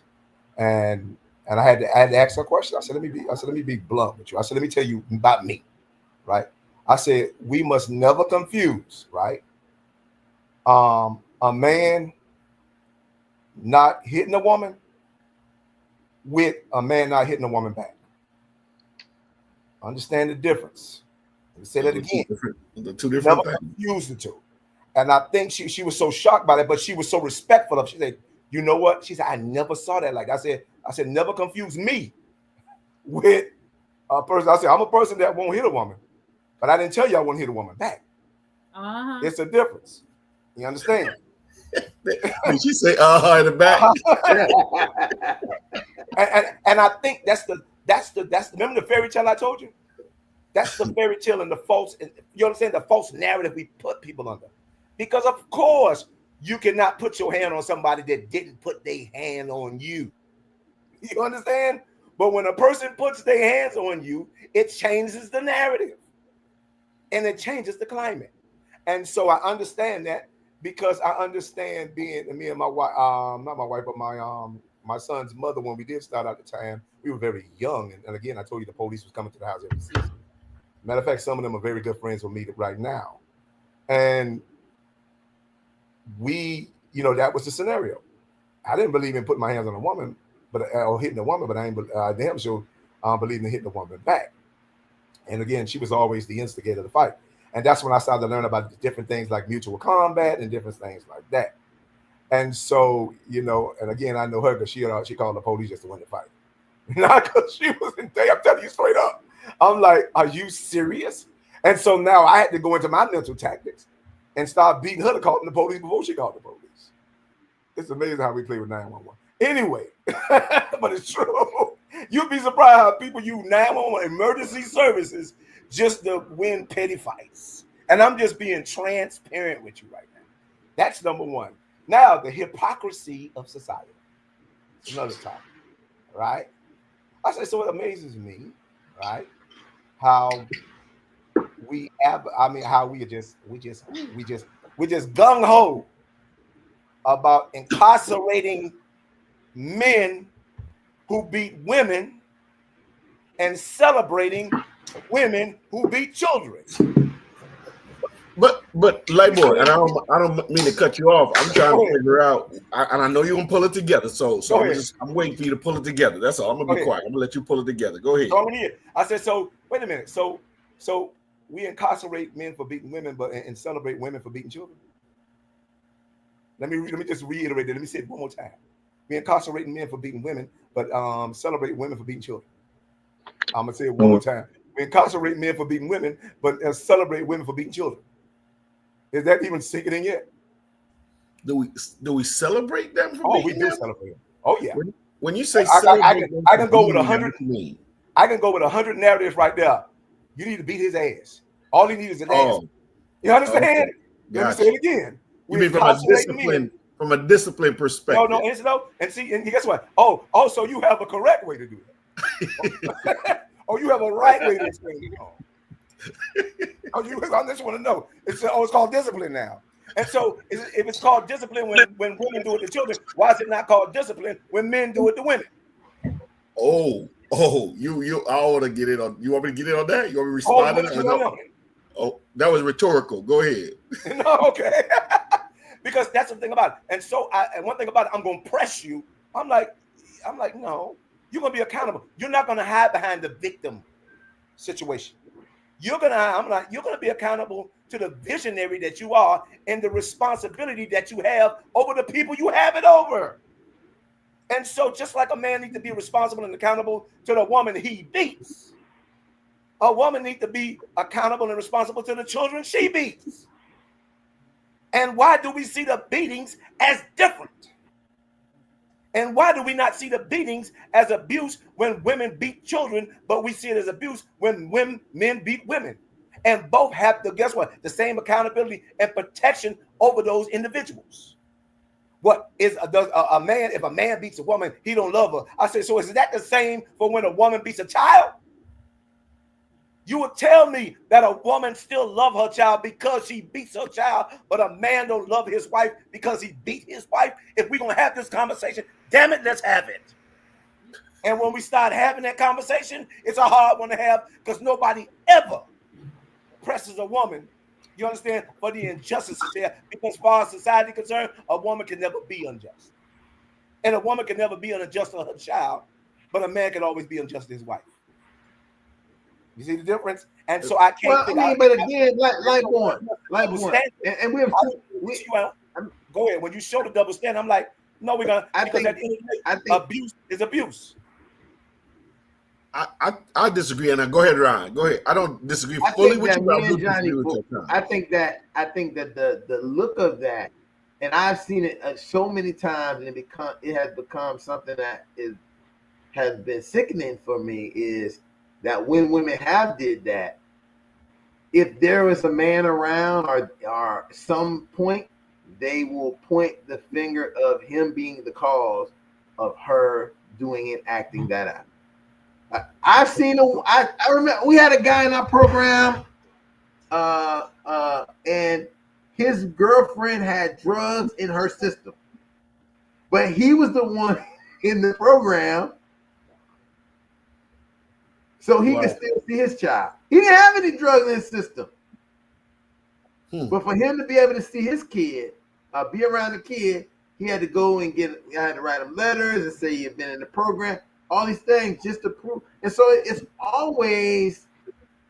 And I had to ask her a question. I said, let me be blunt with you. I said, let me tell you about me, right? I said, we must never confuse, right? A man not hitting a woman with a man not hitting a woman back. Understand the difference. Let me say that again. The two different Never things. confuse the two. And I think she was so shocked by that, but she was so respectful of it. She said, you know what? She said, I never saw that. Like I said, never confuse me with a person. I said, I'm a person that won't hit a woman, but I didn't tell you I won't hit a woman back. It's a difference. You understand? Did she say in the back? and I think that's the remember the fairy tale I told you? That's the fairy tale and the false, you understand, the false narrative we put people under. Because of course you cannot put your hand on somebody that didn't put their hand on you. You understand? But when a person puts their hands on you, it changes the narrative and it changes the climate. And so I understand that, because I understand being me and my wife, not my wife, but my son's mother, when we did start out the time, we were very young. And again, I told you the police was coming to the house every season. Matter of fact, some of them are very good friends with me right now. And we, that was the scenario. I didn't believe in putting my hands on a woman, or hitting a woman, but I damn sure believed in hitting a woman back. And again, she was always the instigator of the fight. And that's when I started to learn about different things like mutual combat and different things like that. And so, and again, I know her because she called the police just to win the fight. Not because she was in there. I'm telling you straight up. I'm like, are you serious? And so now I had to go into my mental tactics and start beating her to call the police before she called the police. It's amazing how we play with 911. Anyway, but it's true. You'd be surprised how people use 911 emergency services just to win petty fights. And I'm just being transparent with you right now. That's number one. Now, the hypocrisy of society. Another topic, right? I say, so it amazes me, right? How we have, how we just gung-ho about incarcerating men who beat women and celebrating women who beat children. But Labor, and I don't mean to cut you off. I'm trying to figure out, and I know you're gonna pull it together. So I'm waiting for you to pull it together. That's all. I'm gonna be quiet. I'm gonna let you pull it together. Go ahead. I said, so wait a minute. So we incarcerate men for beating women, and celebrate women for beating children. Let me just reiterate that. Let me say it one more time. We incarcerate men for beating women, but celebrate women for beating children. I'm gonna say it one more time. We incarcerate men for beating women, but celebrate women for beating children. Is that even sinking in yet? Do we celebrate them for we beating do them? celebrate them. Oh yeah. When you say I can go with 100. mean? I can go with 100 narratives right there. You need to beat his ass. All he needs is an ass. You understand? Okay. Let me say it again. You mean from a discipline perspective? No. And see, and guess what? So you have a correct way to do it. You have a right way to explain it. I just want to know. It's called discipline now. And so if it's called discipline when women do it to children, why is it not called discipline when men do it to women? You I want to get in on. You want me to get in on that? You want me to respond to that? No? Oh, that was rhetorical. Go ahead. No, okay. Because that's the thing about it. And so and one thing about it, I'm gonna press you. I'm like, no, you're gonna be accountable. You're not gonna hide behind the victim situation. You're gonna be accountable to the visionary that you are and the responsibility that you have over the people you have it over. And so just like a man needs to be responsible and accountable to the woman he beats, a woman needs to be accountable and responsible to the children she beats. And why do we see the beatings as different? And why do we not see the beatings as abuse when women beat children, but we see it as abuse when men beat women? And both have guess what? The same accountability and protection over those individuals. What is a man? If a man beats a woman, he don't love her. I say, so is that the same for when a woman beats a child? You would tell me that a woman still love her child because she beats her child, but a man don't love his wife because he beat his wife? If we're going to have this conversation, damn it, let's have it. And when we start having that conversation, it's a hard one to have because nobody ever presses a woman, you understand, for the injustices there. Because as far as society is concerned, a woman can never be unjust. And a woman can never be unjust to her child, but a man can always be unjust to his wife. You see the difference? And so I can't figure out. But again, like one. And we have go ahead. When you show the double standard, I'm like, no, we're gonna. I think abuse is abuse. I disagree, and go ahead, Ryan. Go ahead. I don't disagree fully with you. I think that the look of that, and I've seen it so many times, and it has become something that has been sickening for me. Is that when women have did that, if there was a man around or some point, they will point the finger of him being the cause of her doing and acting that out. I've seen I remember we had a guy in our program, and his girlfriend had drugs in her system, but he was the one in the program, so he could still see his child. He didn't have any drugs in his system, but for him to be able to see his kid, be around the kid, he had to go and I had to write him letters and say you've been in the program. All these things just to prove, and so it's always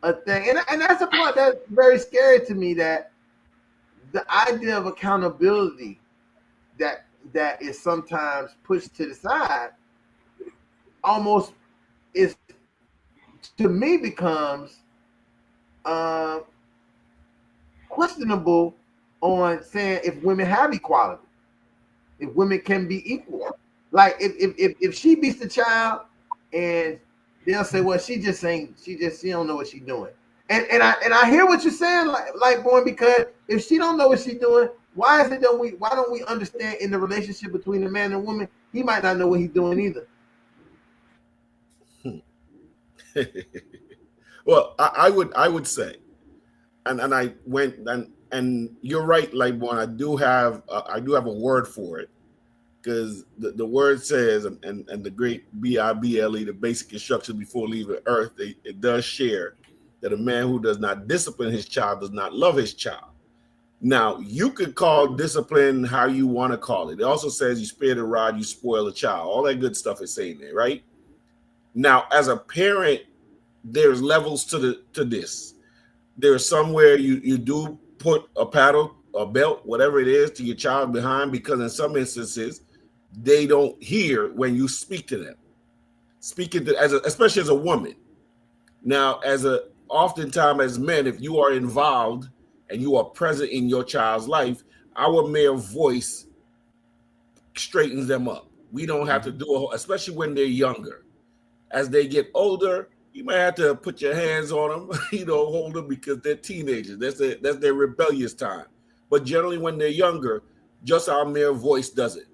a thing, and that's a part that's very scary to me. That the idea of accountability that is sometimes pushed to the side, almost is to me becomes questionable on saying if women have equality, if women can be equal. Like if she beats the child, and they'll say, well, she don't know what she's doing. And I hear what you're saying, like boy, because if she don't know what she's doing, why don't we understand in the relationship between the man and woman, he might not know what he's doing either. Well, I would say, and I went and you're right, like one, I do have a word for it. Because the word says, and the great Bible, the basic instructions before leaving earth, it does share that a man who does not discipline his child does not love his child. Now, you could call discipline how you want to call it. It also says you spare the rod, you spoil a child. All that good stuff is saying there, right? Now, as a parent, there's levels to this. There's somewhere you do put a paddle, a belt, whatever it is, to your child behind, because in some instances, they don't hear when you speak to them. Speaking to, especially as a woman. Now, oftentimes as men, if you are involved and you are present in your child's life, our mere voice straightens them up. We don't have to do especially when they're younger. As they get older, you might have to put your hands on them, hold them, because they're teenagers. That's their rebellious time. But generally, when they're younger, just our mere voice does it.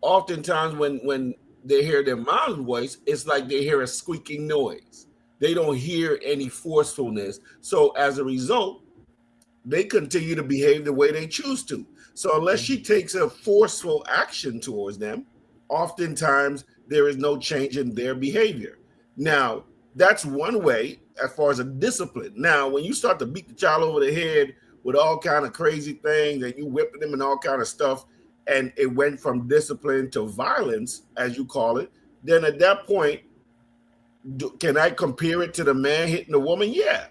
Oftentimes, when they hear their mom's voice, it's like they hear a squeaking noise. They don't hear any forcefulness. So as a result, they continue to behave the way they choose to. So unless she takes a forceful action towards them, oftentimes there is no change in their behavior. Now, that's one way as far as a discipline. Now, when you start to beat the child over the head with all kind of crazy things and you whipping them and all kind of stuff, and it went from discipline to violence, as you call it, then at that point, can I compare it to the man hitting the woman? Yeah.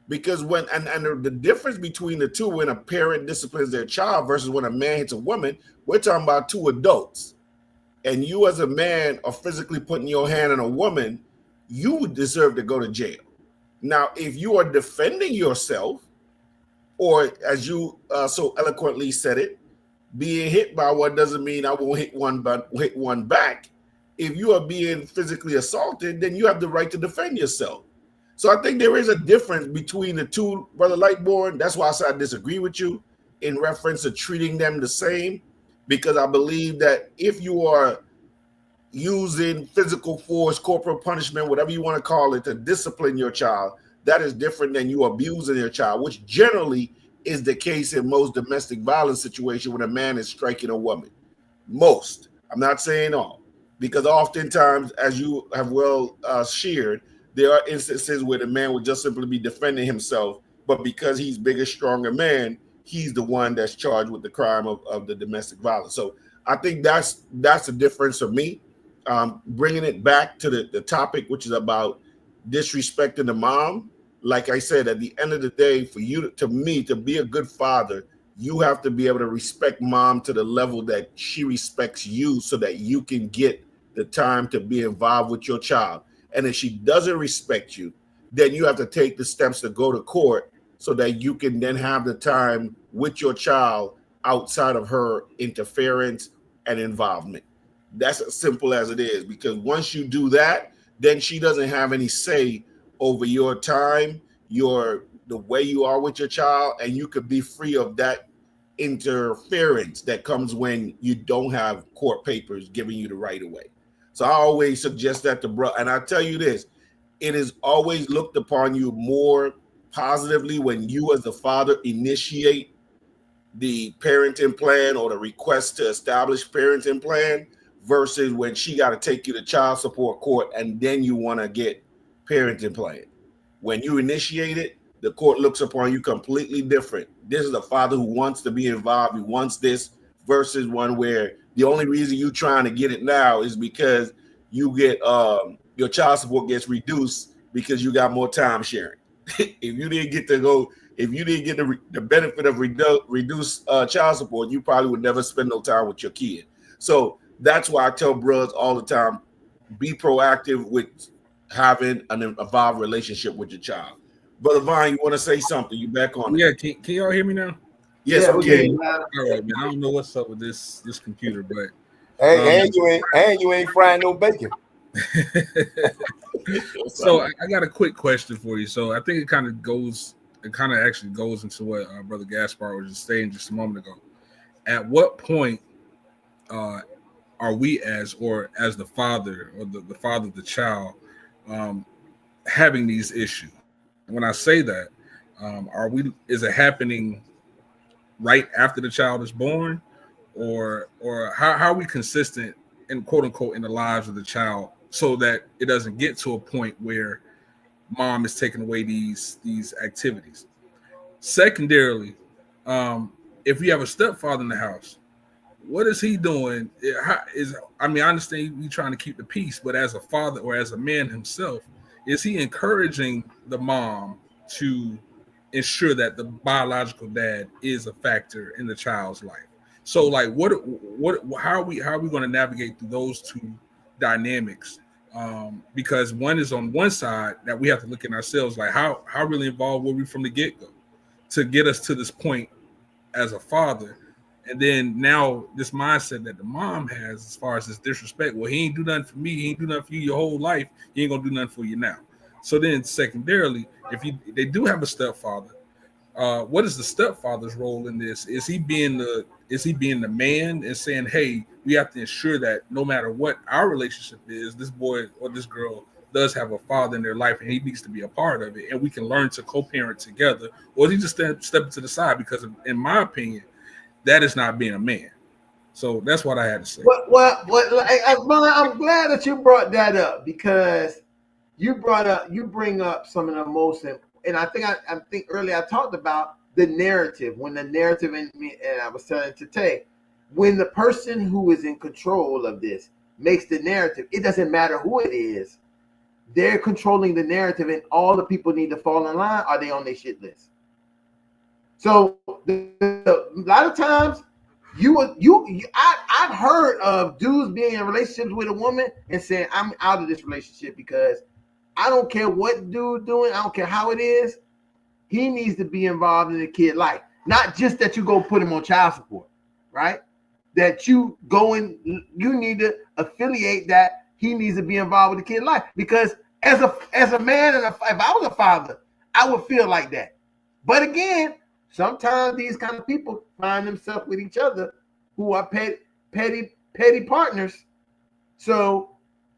Because when and the difference between the two, when a parent disciplines their child versus when a man hits a woman, we're talking about two adults. And you as a man are physically putting your hand on a woman, you would deserve to go to jail. Now, if you are defending yourself, or as you so eloquently said it, being hit by one doesn't mean I won't hit one, but hit one back. If you are being physically assaulted, then you have the right to defend yourself. So I think there is a difference between the two, Brother Lightborn. That's why I said I disagree with you in reference to treating them the same, because I believe that if you are using physical force, corporal punishment, whatever you want to call it, to discipline your child, that is different than you abusing your child, which generally is the case in most domestic violence situations when a man is striking a woman. Most. I'm not saying all, because oftentimes, as you have well shared, there are instances where the man would just simply be defending himself, but because he's bigger, stronger man, he's the one that's charged with the crime of the domestic violence. So I think that's the difference for me. Bringing it back to the topic, which is about disrespecting the mom. Like I said, at the end of the day, for you to me to be a good father, you have to be able to respect mom to the level that she respects you, so that you can get the time to be involved with your child. And if she doesn't respect you, then you have to take the steps to go to court so that you can then have the time with your child outside of her interference and involvement. That's as simple as it is, because once you do that, then she doesn't have any say over your time, the way you are with your child, and you could be free of that interference that comes when you don't have court papers giving you the right of way. So I always suggest that to bro. And I tell you this, it is always looked upon you more positively when you as the father initiate the parenting plan or the request to establish parenting plan versus when she got to take you to child support court and then you want to get parenting plan. When you initiate it, the court looks upon you completely different. This is a father who wants to be involved. He wants this, versus one where the only reason you trying to get it now is because you get your child support gets reduced because you got more time sharing. If you didn't get the benefit of reduced child support, you probably would never spend no time with your kid. So that's why I tell bros all the time, be proactive with having an involved relationship with your child. Brother Vine, you want to say something? You back on it? Yeah, can y'all hear me now? Yes, Yeah, okay. All right, man. I don't know what's up with this computer, but And you ain't frying no bacon. So I got a quick question for you. So I think it kind of actually goes into what Brother Gaspar was just saying just a moment ago. At what point are we as the father or the father of the child having these issues? When I say that, is it happening right after the child is born, or how are we consistent in quote unquote in the lives of the child so that it doesn't get to a point where mom is taking away these activities? Secondarily, if you have a stepfather in the house, what is he doing? I understand you trying to keep the peace, but as a father or as a man himself, is he encouraging the mom to ensure that the biological dad is a factor in the child's life? So, like, how are we going to navigate through those two dynamics? Because one is on one side that we have to look at ourselves, like how really involved were we from the get-go to get us to this point as a father, and then now this mindset that the mom has as far as this disrespect. Well, he ain't do nothing for me. He ain't do nothing for you your whole life. He ain't gonna do nothing for you now. So then, secondarily, if they do have a stepfather, what is the stepfather's role in this? Is he being the man and saying, hey, we have to ensure that no matter what our relationship is, this boy or this girl does have a father in their life and he needs to be a part of it, and we can learn to co-parent together, or he just step to the side, because in my opinion, that is not being a man. So that's what I had to say. I'm glad that you brought that up, because you bring up some of the most, and I think earlier I talked about the narrative. When the narrative, and I was telling Tate, when the person who is in control of this makes the narrative, it doesn't matter who it is, they're controlling the narrative, and all the people need to fall in line, or they on their shit list. So a lot of times, I've heard of dudes being in relationships with a woman and saying, I'm out of this relationship because I don't care what dude doing, I don't care how it is, he needs to be involved in the kid life. Not just that you go put him on child support, right? That you go and you need to affiliate that he needs to be involved with the kid life. Because as a man, and if I was a father, I would feel like that. But again, sometimes these kind of people find themselves with each other who are petty partners. So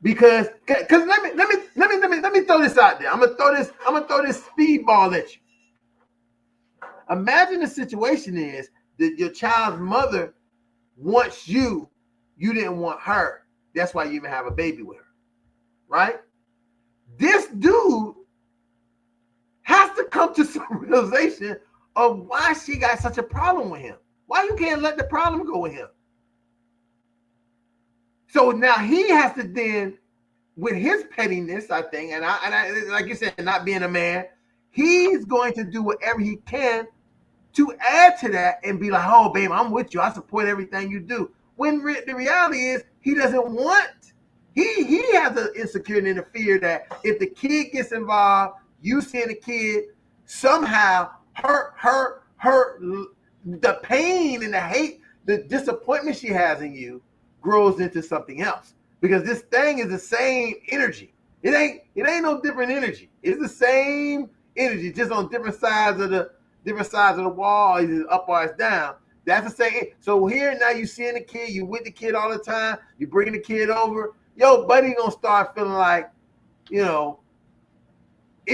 because let me throw this out there. I'm gonna throw this speedball at you. Imagine the situation is that your child's mother wants you didn't want her. That's why you even have a baby with her, right? This dude has to come to some realization of why she got such a problem with him. Why you can't let the problem go with him? So now he has to then, with his pettiness, I think, and I like you said, not being a man, he's going to do whatever he can to add to that and be like, oh, babe, I'm with you. I support everything you do. When the reality is he doesn't want, he has an insecurity and a fear that if the kid gets involved, you seeing the kid somehow hurt the pain and the hate, the disappointment she has in you grows into something else. Because this thing is the same energy. It ain't no different energy. It's the same energy, just on different sides of the wall, either up or it's down. That's the same. So here now you seeing the kid, you with the kid all the time, you bringing the kid over. Yo, buddy gonna start feeling like, it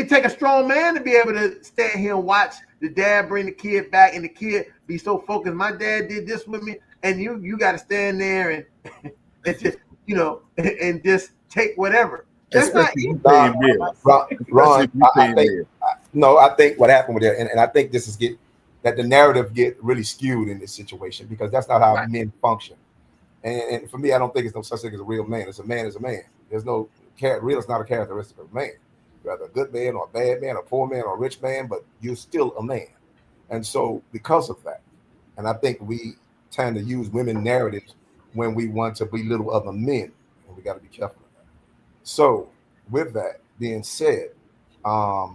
take a strong man to be able to stand here and watch the dad bring the kid back and the kid be so focused. My dad did this with me, and you got to stand there and just, and just take whatever. That's not easy. Ron, I think what happened with that, and I think this is that the narrative get really skewed in this situation, because that's not how men function. And for me, I don't think it's no such thing as a real man. It's a man is a man. There's no real is not a characteristic of a man. Whether a good man or a bad man, a poor man or a rich man, but you're still a man. And so because of that, and I think we tend to use women narratives when we want to belittle other men, and we got to be careful of that. So with that being said, a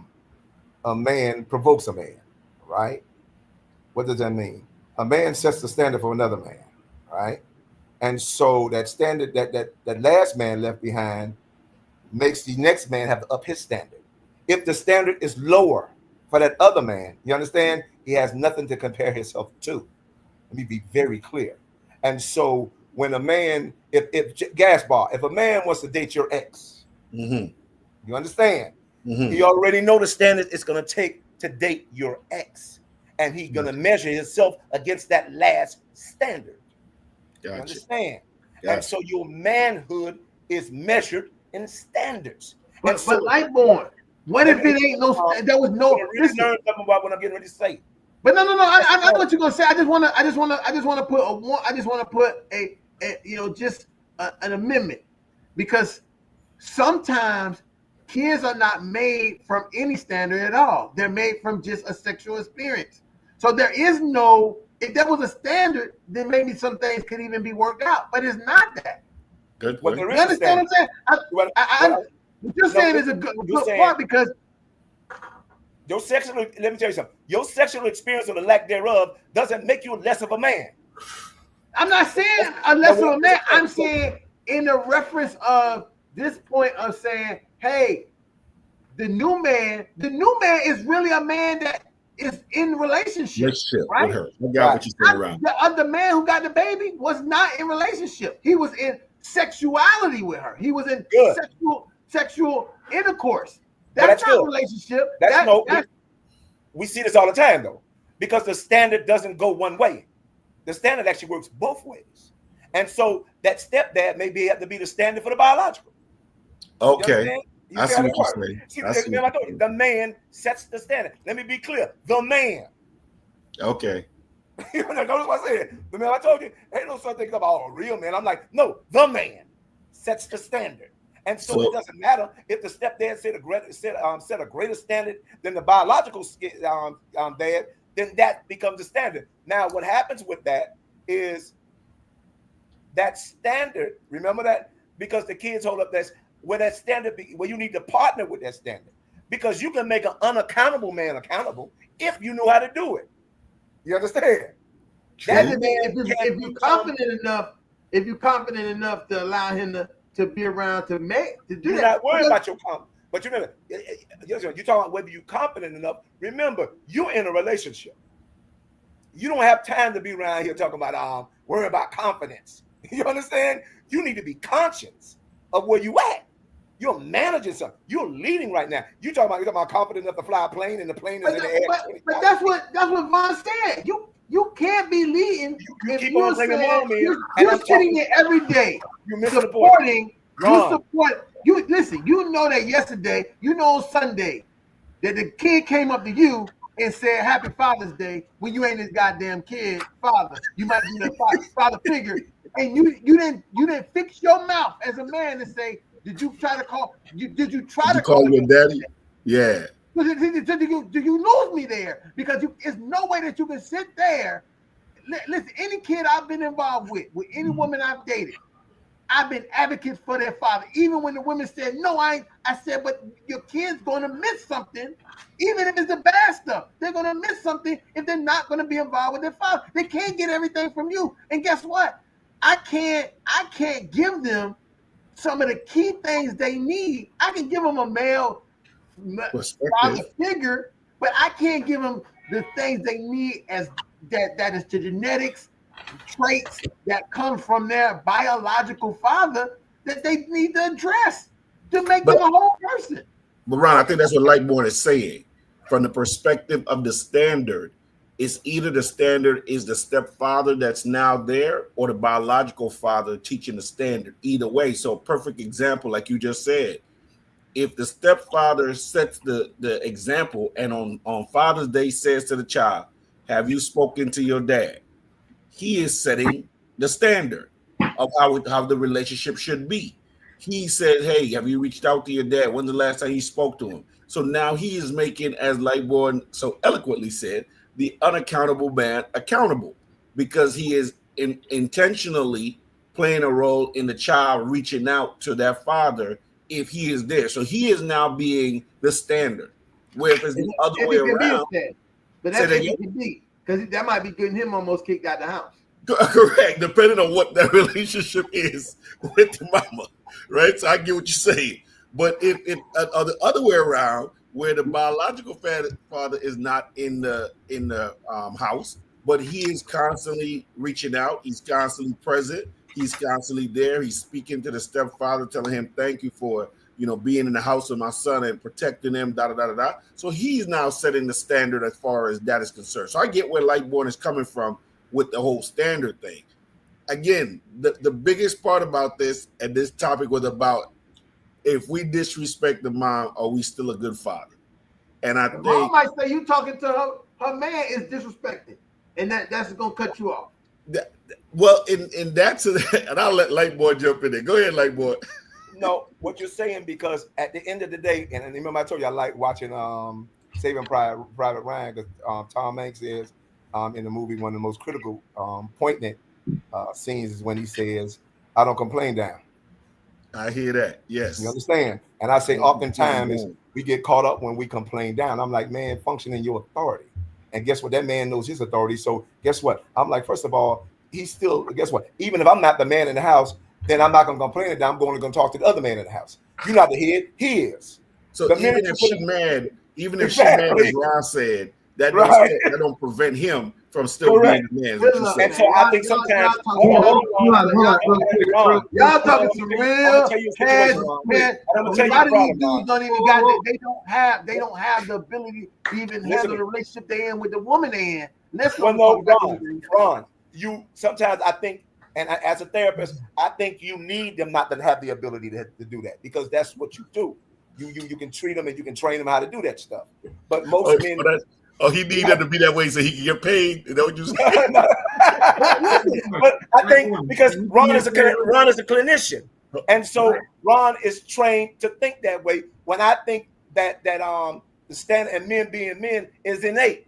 man provokes a man, right? What does that mean? A man sets the standard for another man, right? And so that standard that last man left behind makes the next man have to up his standard. If the standard is lower for that other man, you understand, he has nothing to compare himself to. Let me be very clear. And so when a man, if a man wants to date your ex, you understand, he already know the standard it's going to take to date your ex, and he's going to measure himself against that last standard. You understand? And so your manhood is measured in standards. But Lightborn, what if it ain't no? There was no. Really learn something about what I'm getting ready to say. But no. I know what you're gonna say. I just want to put an amendment, because sometimes kids are not made from any standard at all. They're made from just a sexual experience. So there is no. If there was a standard, then maybe some things could even be worked out. But it's not that. Good You point. understand what I'm saying? What you're saying is a good part, because your sexual. Let me tell you something. Your sexual experience or the lack thereof doesn't make you less of a man. I'm not saying a less of a man. I'm saying in the reference of this point of saying, hey, the new man is really a man that is in relationship, right? With her. I got what you're saying around. The other man who got the baby was not in relationship. He was in sexuality with her. He was in sexual intercourse. But That's not good. a relationship. That's we see this all the time though, because the standard doesn't go one way. The standard actually works both ways. And so that stepdad may have to be the standard for the biological. Okay. You I see what you're saying. See, I told you, the man sets the standard. Let me be clear. The man. Okay. You know, notice what I said. The man, I told you, ain't no such thing about a real man. I'm like, no, the man sets the standard. And so it doesn't matter if the stepdad set a greater standard than the biological dad, then that becomes the standard. Now, what happens with that is that standard, remember that? Because the kids hold up where that standard, where you need to partner with that standard. Because you can make an unaccountable man accountable if you know how to do it. You understand? If you're confident enough to allow him to be around to do that. You're not worried about your confidence. But you remember, you're talking about whether you're confident enough. Remember, you're in a relationship. You don't have time to be around here talking about worry about confidence. You understand? You need to be conscious of where you at. You're managing something. You're leading right now. You're talking about confident enough to fly a plane, and the plane is in the air. But that's what Von said. You can't be leading if you're saying you're sitting there every day. You're supporting. You listen. You know that yesterday. You know on Sunday that the kid came up to you and said Happy Father's Day when you ain't his goddamn kid father. You might be the father figure, and you didn't fix your mouth as a man and say, did you try to call? Did you try to call your daddy? Yeah. Do you lose me there? Because there's no way that you can sit there. Listen, any kid I've been involved with any woman I've dated, I've been advocates for their father. Even when the women said, no, I said, but your kid's going to miss something. Even if it's the bad stuff, they're going to miss something if they're not going to be involved with their father. They can't get everything from you. And guess what? I can't give them some of the key things they need. I can give them a male father figure, but I can't give them the things they need as that is the genetics, traits that come from their biological father that they need to address to make them a whole person. But Ron, I think that's what Lightborn is saying. From the perspective of the standard, it's either the standard is the stepfather that's now there or the biological father teaching the standard. Either way. So perfect example, like you just said. If the stepfather sets the example and on Father's Day says to the child, have you spoken to your dad? He is setting the standard of how the relationship should be. He said, hey, have you reached out to your dad? When's the last time you spoke to him? So now he is making, as Lightborn so eloquently said, the unaccountable man accountable, because he is intentionally playing a role in the child reaching out to their father if he is there. So he is now being the standard. Where if it's the other way around. But that's what it can be, because that might be getting him almost kicked out the house. Correct, depending on what that relationship is with the mama, right? So I get what you're saying. But if the other way around, where the biological father is not in the house, but he is constantly reaching out, he's constantly present, he's constantly there, he's speaking to the stepfather, telling him thank you for being in the house with my son and protecting him, So he's now setting the standard as far as that is concerned. So I get where Lightborn is coming from with the whole standard thing. Again, the biggest part about this and this topic was about if we disrespect the mom, are we still a good father? And I think mom might say you talking to her man is disrespected, and that's gonna cut you off. Well, in that, and I'll let Lightborn jump in there. Go ahead, Lightborn. No, what you're saying, because at the end of the day, and remember I told you I like watching Saving Private Ryan, because Tom Hanks is in the movie one of the most critical, poignant scenes is when he says, "I don't complain down." I hear that. Yes, you understand. And I say, oftentimes we get caught up when we complain down. I'm like, man, function in your authority. And guess what? That man knows his authority. So guess what? I'm like, first of all, he's still. Guess what? Even if I'm not the man in the house, then I'm not going to complain it down. I'm only going to talk to the other man in the house. You're not the head. He is. So even if she's mad, as Ron said, that don't prevent him from still Correct. being the man. What you Listen, say? And so I think sometimes y'all talking some real head. I'm gonna A tell you lot the of these problem, dudes don't even got they don't have the ability to even handle the relationship they in with the woman they in. Let's well, no, Ron, you sometimes I think, and as a therapist, I think you need them not to have the ability to do that, because that's what you do. You can treat them and you can train them how to do that stuff. But most men. He need them to be that way so he can get paid. Is that what you say? But I think because Ron is a clinician, and so Ron is trained to think that way. When I think that the standard and men being men is innate.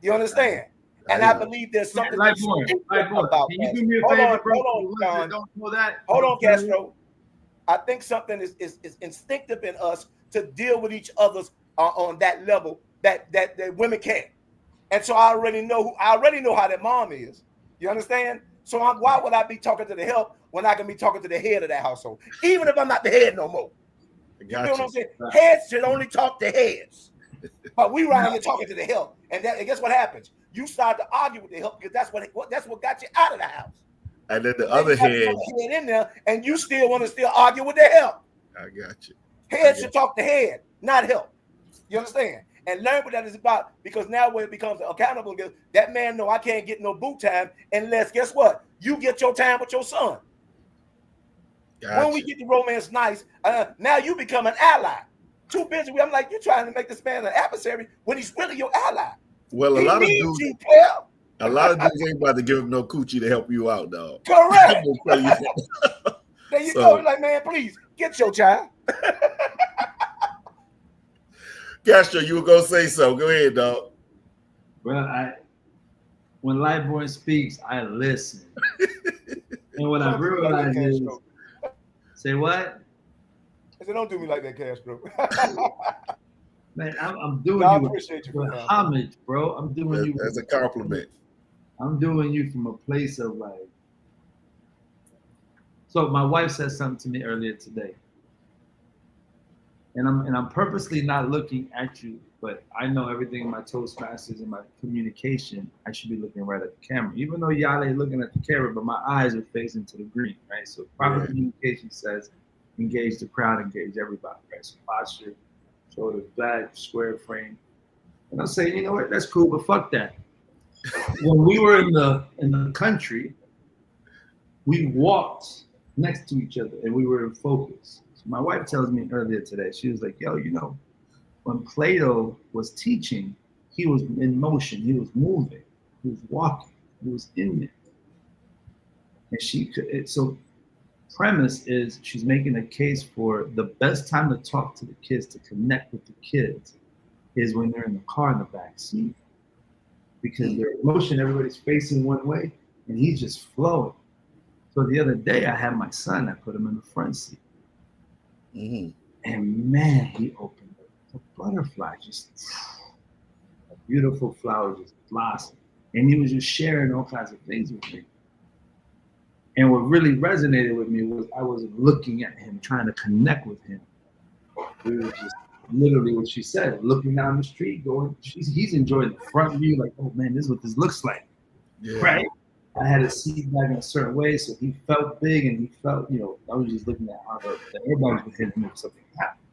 You understand? And I believe there's something that's about that. Can you do me a favor, bro? Hold on, John. Don't know that. Hold on, Castro. I think something is instinctive in us to deal with each other's on that level that women can't. And so I already know how that mom is. You understand? So why would I be talking to the help when I can be talking to the head of that household, even if I'm not the head no more? You feel what I'm saying? Heads should only talk to heads, but we right here talking to the help, and guess what happens? You start to argue with the help because that's what got you out of the house. And then the other head in there, and you still want to argue with the help. I got you. Head should talk to head, not help. You understand? And learn what that is about, because now when it becomes accountable, that man know I can't get no boot time unless, guess what? You get your time with your son. Gotcha. When we get the romance nice, now you become an ally. Too busy. I'm like, you're trying to make this man an adversary when he's really your ally. Well, a lot of dudes ain't about to give him no coochie to help you out, dog. Correct. There you go. Like, man, please get your child. Castro, you were gonna say so. Go ahead, dog. Well, when Lightborn speaks, I listen. And what I realize is, say what? I said, don't do me like that, Castro. Man, I'm doing you homage, bro. I'm doing you as a compliment. I'm doing you from a place of like. So my wife said something to me earlier today. And I'm purposely not looking at you, but I know everything in my Toastmasters and my communication, I should be looking right at the camera. Even though y'all ain't looking at the camera, but my eyes are facing to the green, right? So proper communication says engage the crowd, engage everybody, right? So posture, shoulders back, square frame. And I'm saying, you know what, that's cool, but fuck that. When we were in the country, we walked next to each other and we were in focus. So my wife tells me earlier today, she was like, yo, you know, when Plato was teaching, he was in motion, he was moving, he was walking, he was in there. And she could, so premise is she's making a case for the best time to talk to the kids, to connect with the kids, is when they're in the car in the back seat. Because their emotion, everybody's facing one way, and he's just flowing. So the other day, I had my son, I put him in the front seat. And man, he opened up the butterfly, just a beautiful flower just blossomed. And he was just sharing all kinds of things with me. And what really resonated with me was I was looking at him, trying to connect with him. We were just literally what she said, looking down the street, going, he's enjoying the front view, like, oh man, this is what this looks like. Yeah. Right? I had a seat back in a certain way, so he felt big and he felt, you know, I was just looking at how the airbags would hit him if something happened.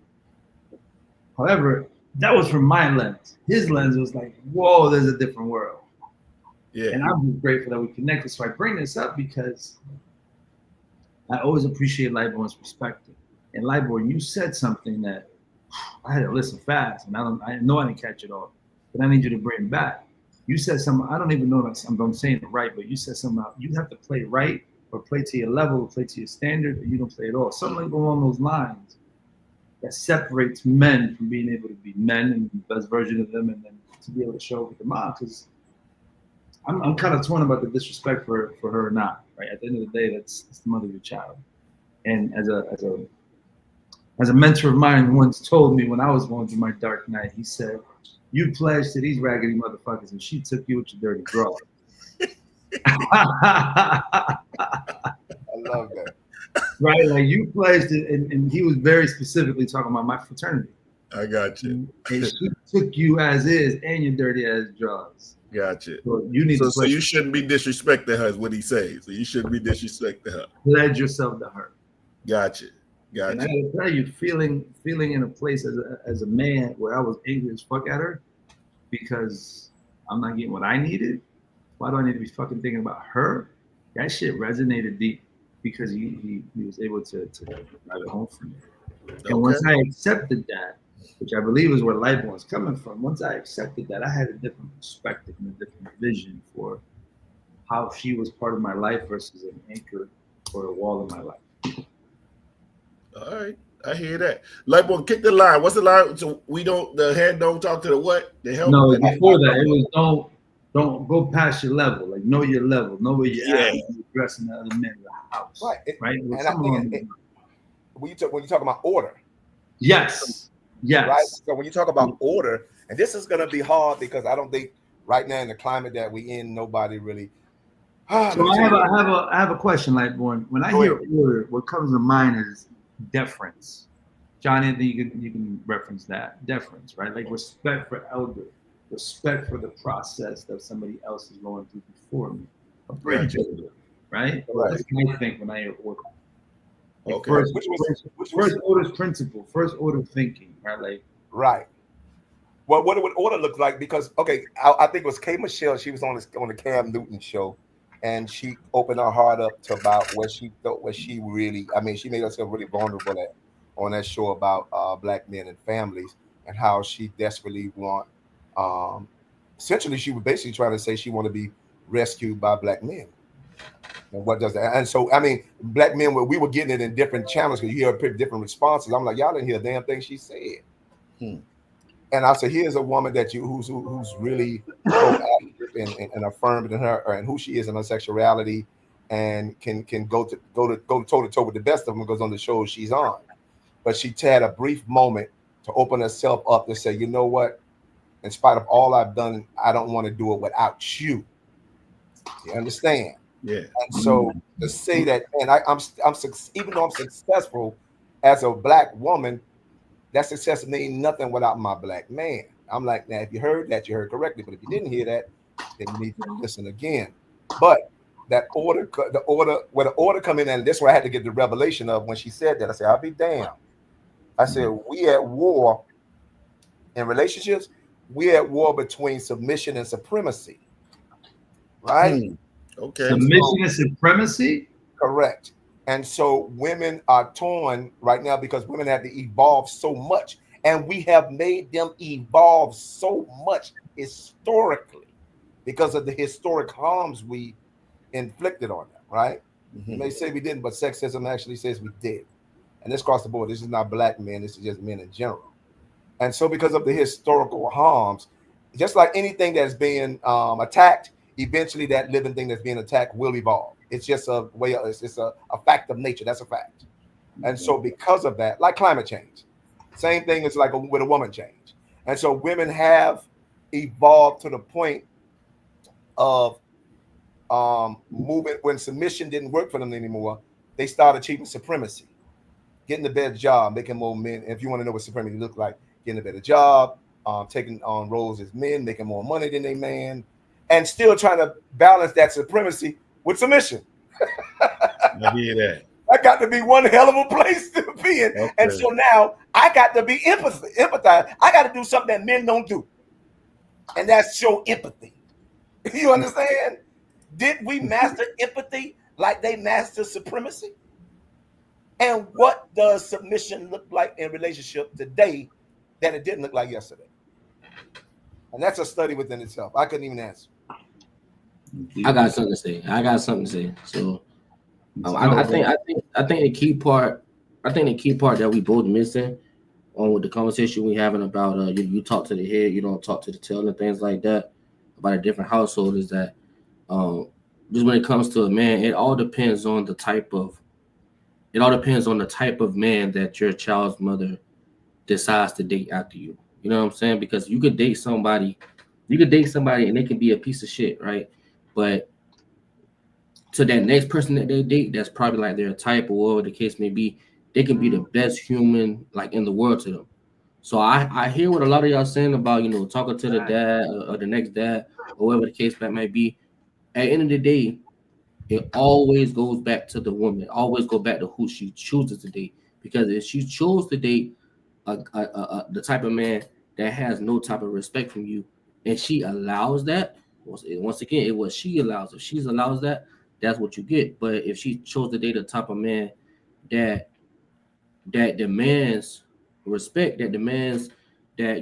However, that was from my lens. His lens was like, whoa, there's a different world. Yeah. And I'm just grateful that we connected. So I bring this up because I always appreciate Lightborn's perspective. And Lightborn, you said something that I had to listen fast, and I know I didn't catch it all, but I need you to bring it back. You said something, I don't even know if I'm saying it right, but you said something about you have to play right or play to your level or play to your standard, or you don't play at all. Something along those lines that separates men from being able to be men and the best version of them, and then to be able to show up with the mom. Because I'm kind of torn about the disrespect for her or not, right? At the end of the day, that's the mother of your child. And as a mentor of mine once told me when I was going through my dark night, he said, you pledged to these raggedy motherfuckers and she took you with your dirty draw. I love that. Right? Like you pledged it, and he was very specifically talking about my fraternity. I got you. And she took you as is and your dirty ass draws. Gotcha. So you need to So you shouldn't be disrespecting her, is what he says. So you shouldn't be disrespecting her. pledge yourself to her. Gotcha. And I Gotcha. gotta tell you, feeling in a place as a man where I was angry as fuck at her because I'm not getting what I needed. Why do I need to be fucking thinking about her? That shit resonated deep because he was able to drive it home for me. And once I accepted that, which I believe is where Light was coming from, once I accepted that, I had a different perspective and a different vision for how she was part of my life versus an anchor or a wall in my life. All right. I hear that. Lightboy, kick the line. What's the line? So the head don't talk to the what? The help? No, before that, it was don't go past your level. Like know your level, know where you're at when you're addressing the other men in the house. Right. And I think when you talk about order. Yes. Right. So when you talk about order, and this is gonna be hard because I don't think right now in the climate that we in, nobody really. So I have a question, Lightborn. When I hear order, what comes to mind is deference. John Anthony, you can reference that deference, right? Like respect for elder, respect for the process that somebody else is going through before me. A bridge builder, right? That's what I think when I hear order. Like first order principle, first order thinking, right? Like Well, what would order look like? Because I think it was K. Michelle. She was on the Cam Newton show, and she opened her heart up to about what she thought, what she really. I mean, she made herself really vulnerable on that show about black men and families and how she desperately want. Essentially, she was basically trying to say she want to be rescued by black men. And what does that? And so, I mean, black men, we were getting it in different channels because you hear different responses. I'm like, y'all didn't hear a damn thing she said. And I said, here's a woman that who's really proactive and affirmed in her and who she is in her sexuality, and can go toe to toe with the best of them because on the shows she's on. But she had a brief moment to open herself up to say, you know what? In spite of all I've done, I don't want to do it without you. You understand? Yeah. And so to say that, and I'm even though I'm successful as a black woman, that success means nothing without my black man. I'm like, now if you heard that, you heard correctly. But if you didn't hear that, then you need to listen again. But that order, where the order come in, and this is where I had to get the revelation of when she said that. I said, I'll be damned. I said, we at war in relationships, we at war between submission and supremacy. Right? Okay. Submission and supremacy? Correct. And so women are torn right now because women have to evolve so much. And we have made them evolve so much historically because of the historic harms we inflicted on them, right? You may say we didn't, but sexism actually says we did. And this across the board. This is not black men. This is just men in general. And so because of the historical harms, just like anything that's being attacked, eventually that living thing that's being attacked will evolve. It's just a way. It's just a fact of nature. That's a fact. And so because of that, like climate change, same thing is like with a woman change. And so women have evolved to the point of moving when submission didn't work for them anymore. They started achieving supremacy, getting a better job, making more men. If you want to know what supremacy looks like, getting a better job, taking on roles as men, making more money than they man, and still trying to balance that supremacy with submission. I hear that. That got to be one hell of a place to be in. Okay. And so now I got to be empathize. I got to do something that men don't do. And that's show empathy. You understand? Did we master empathy like they mastered supremacy? And what does submission look like in relationship today that it didn't look like yesterday? And that's a study within itself. I couldn't even answer. I got something to say. So I think the key part that we both missing on with the conversation we having about you talk to the head, you don't talk to the tail and things like that about a different household is that just when it comes to a man, it all depends on the type of man that your child's mother decides to date after you. You know what I'm saying? Because you could date somebody and they can be a piece of shit, right? But to that next person that they date, that's probably like their type or whatever the case may be, they can be the best human like in the world to them. So I hear what a lot of y'all saying about, you know, talking to the dad or the next dad or whatever the case that may be. At the end of the day, it always goes back to the woman. Always go back to who she chooses to date. Because if she chose to date the type of man that has no type of respect from you, and she allows that, once again, it was she allows. If she allows that, that's what you get. But if she chose to date a type of man that demands respect, that demands that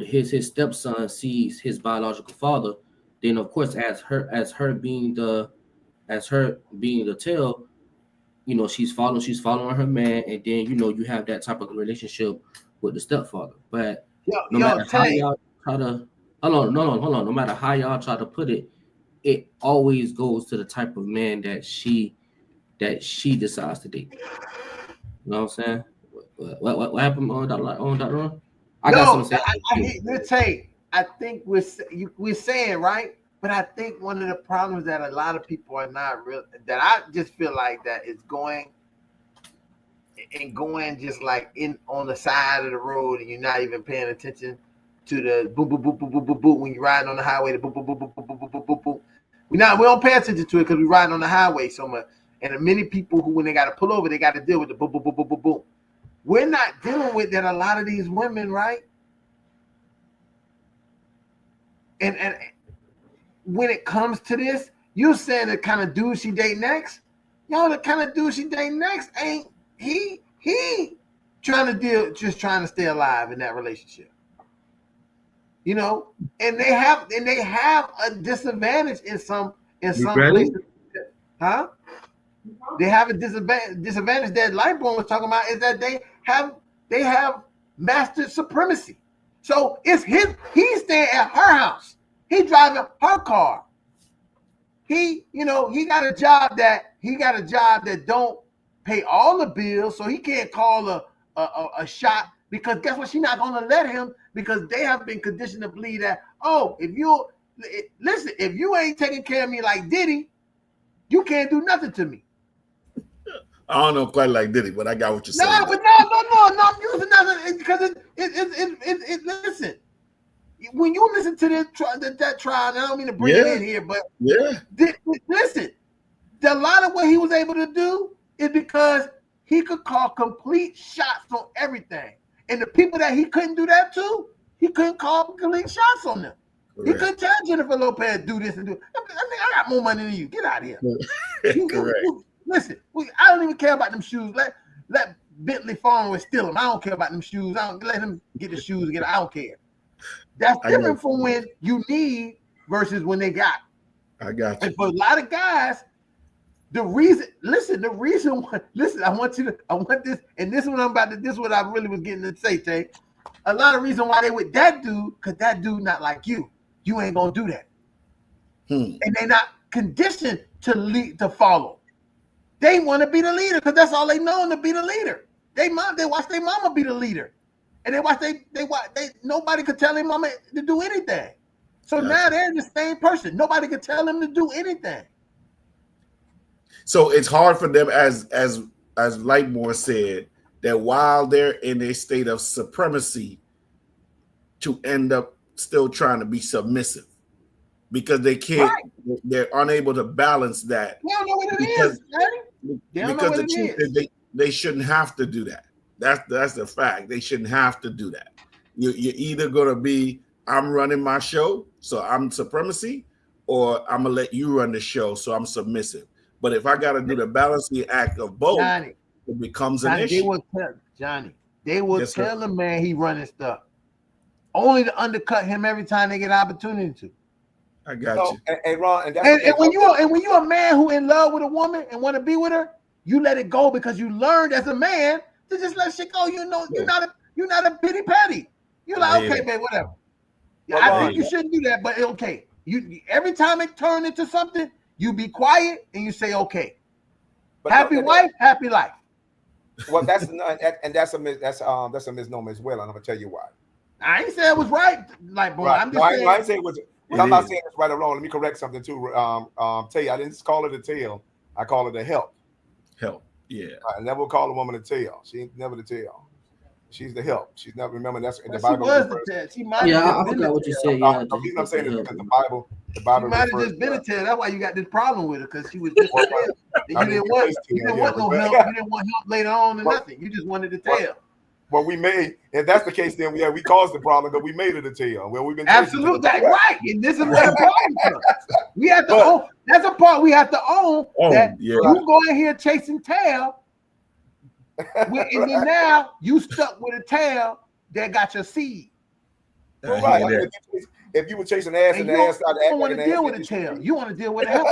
his stepson sees his biological father, then of course as her being the tail, she's following her man, and then you have that type of relationship with the stepfather. But no Yo, matter how Tank. y'all try to hold on, no matter how y'all try to put it, it always goes to the type of man that she decides to date. You know what I'm saying? What happened on Dr. Ron? I got No, something to say. I hate the Tank. I think we're saying right, but I think one of the problems that a lot of people are not real, that I just feel like that is going just like in on the side of the road, and you're not even paying attention to the boop boop boop boop boop boop boop when you're riding on the highway. The boop boop boop boop boop boop boop boop boop. We don't pay attention to it because we're riding on the highway so much. And the many people who, when they got to pull over, they got to deal with the boop boop boop boop boop boop. We're not dealing with that. A lot of these women, right? And when it comes to this, you saying the kind of dude she date next, the kind of dude she date next ain't he trying to stay alive in that relationship. And they have a disadvantage in some places. Huh? They have a disadvantage that Lightborn was talking about, is that they have mastered supremacy. So it's he's staying at her house. He driving her car. He got a job that don't pay all the bills, so he can't call a shot, because guess what? She's not gonna let him, because they have been conditioned to believe that, if you ain't taking care of me like Diddy, you can't do nothing to me. I don't know quite like Diddy, but I got what you're saying. No, but no. I'm using nothing because it. Listen, when you listen to that trial, and I don't mean to bring it in here, but listen, a lot of what he was able to do is because he could call complete shots on everything, and the people that he couldn't do that to, he couldn't call complete shots on them. Correct. He couldn't tell Jennifer Lopez do this and do. I got more money than you. Get out of here. Correct. Listen, I don't even care about them shoes. Let Bentley Farmer steal them. I don't care about them shoes. I don't let him get the shoes. I don't care. That's different from when you need versus when they got. I got you. And for a lot of guys, I want this, and this is what I really was getting to say, Tay. A lot of reason why they with that dude, because that dude not like you. You ain't gonna do that. And they're not conditioned to follow. They want to be the leader because that's all they know, to be the leader. They watch their mama be the leader, and nobody could tell their mama to do anything. So now they're the same person. Nobody could tell them to do anything. So it's hard for them, as Lightmore said, that while they're in a state of supremacy, to end up still trying to be submissive, because they can't. Right. They're unable to balance that. They don't know what it is. Because the truth is they shouldn't have to do that. That's the fact. They shouldn't have to do that. You're either going to be, I'm running my show, so I'm supremacy, or I'm going to let you run the show, so I'm submissive. But if I got to do the balancing act of both, Johnny, it becomes an issue. They will tell the man he running stuff, only to undercut him every time they get an opportunity to. I got you. And Ron, and when you're a man who in love with a woman and want to be with her, you let it go because you learned as a man to just let shit go. You're not a pity patty. You're like, okay, man, whatever. I think you shouldn't do that, but okay. You every time it turns into something, you be quiet and you say, okay. But happy wife, happy life. Well, that's a misnomer as well, and I'm gonna tell you why. I ain't say it was right, like, bro. Right. I'm just saying. I ain't say it was. I'm not saying it's right or wrong. Let me correct something too. Tell you, I didn't call it a tail. I call it a help. Help. Yeah. I never call a woman a tail. She ain't never the tail. She's the help. She's not. Remember that's the Well, she Bible was the refers. tail. She might Yeah, have I just been the forgot what you tail. said. Yeah, The reason I'm just saying to is help because you. the She Bible might have refers just been to a her. tail. That's why you got this problem with her, because she was just a tail. And I you mean, didn't want it's you tail, didn't yeah, want no but- help. You didn't want help later on or Well- nothing. You just wanted the well, tail. Well, we made, if that's the case, then we caused the problem because we made it a tail. Well, we've been chasing Absolutely, tails. right. And this is where the problem comes. We have to But- own. That's a part we have to own. That yeah. you going here chasing tail, and then now you stuck with a tail that got your seed. I Right. hear I mean, that. if you were chasing ass And and you the ass side, don't want to deal with a tail. You want to deal with a help.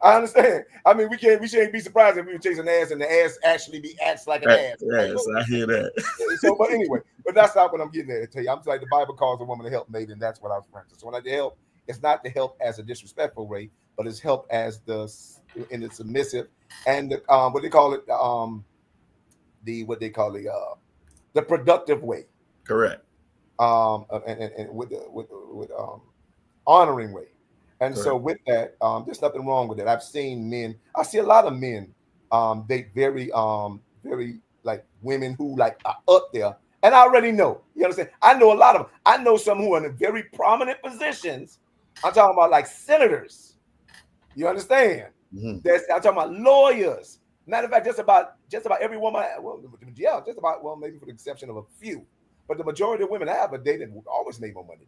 I understand. I mean, we shouldn't be surprised if we were chasing ass and the ass actually acts like an ass. Yes, I hear that. So, but anyway, but that's not what I'm getting at. I tell you, I'm like the Bible calls a woman a helpmate, and that's what I was referring to. So when I say help, it's not the help as a disrespectful way, but it's help as in the submissive and the what they call it, the productive way. Correct. And with honoring way. And Correct. so with that, there's nothing wrong with it. I've seen men. I see a lot of men date very like women who like are up there. And I already know. You understand? I know a lot of them. I know some who are in very prominent positions. I'm talking about like senators. You understand? Mm-hmm. I'm talking about lawyers. Matter of fact, just about every woman. Well, yeah, just about. Well, maybe for the exception of a few, but the majority of women I have dated always made more money.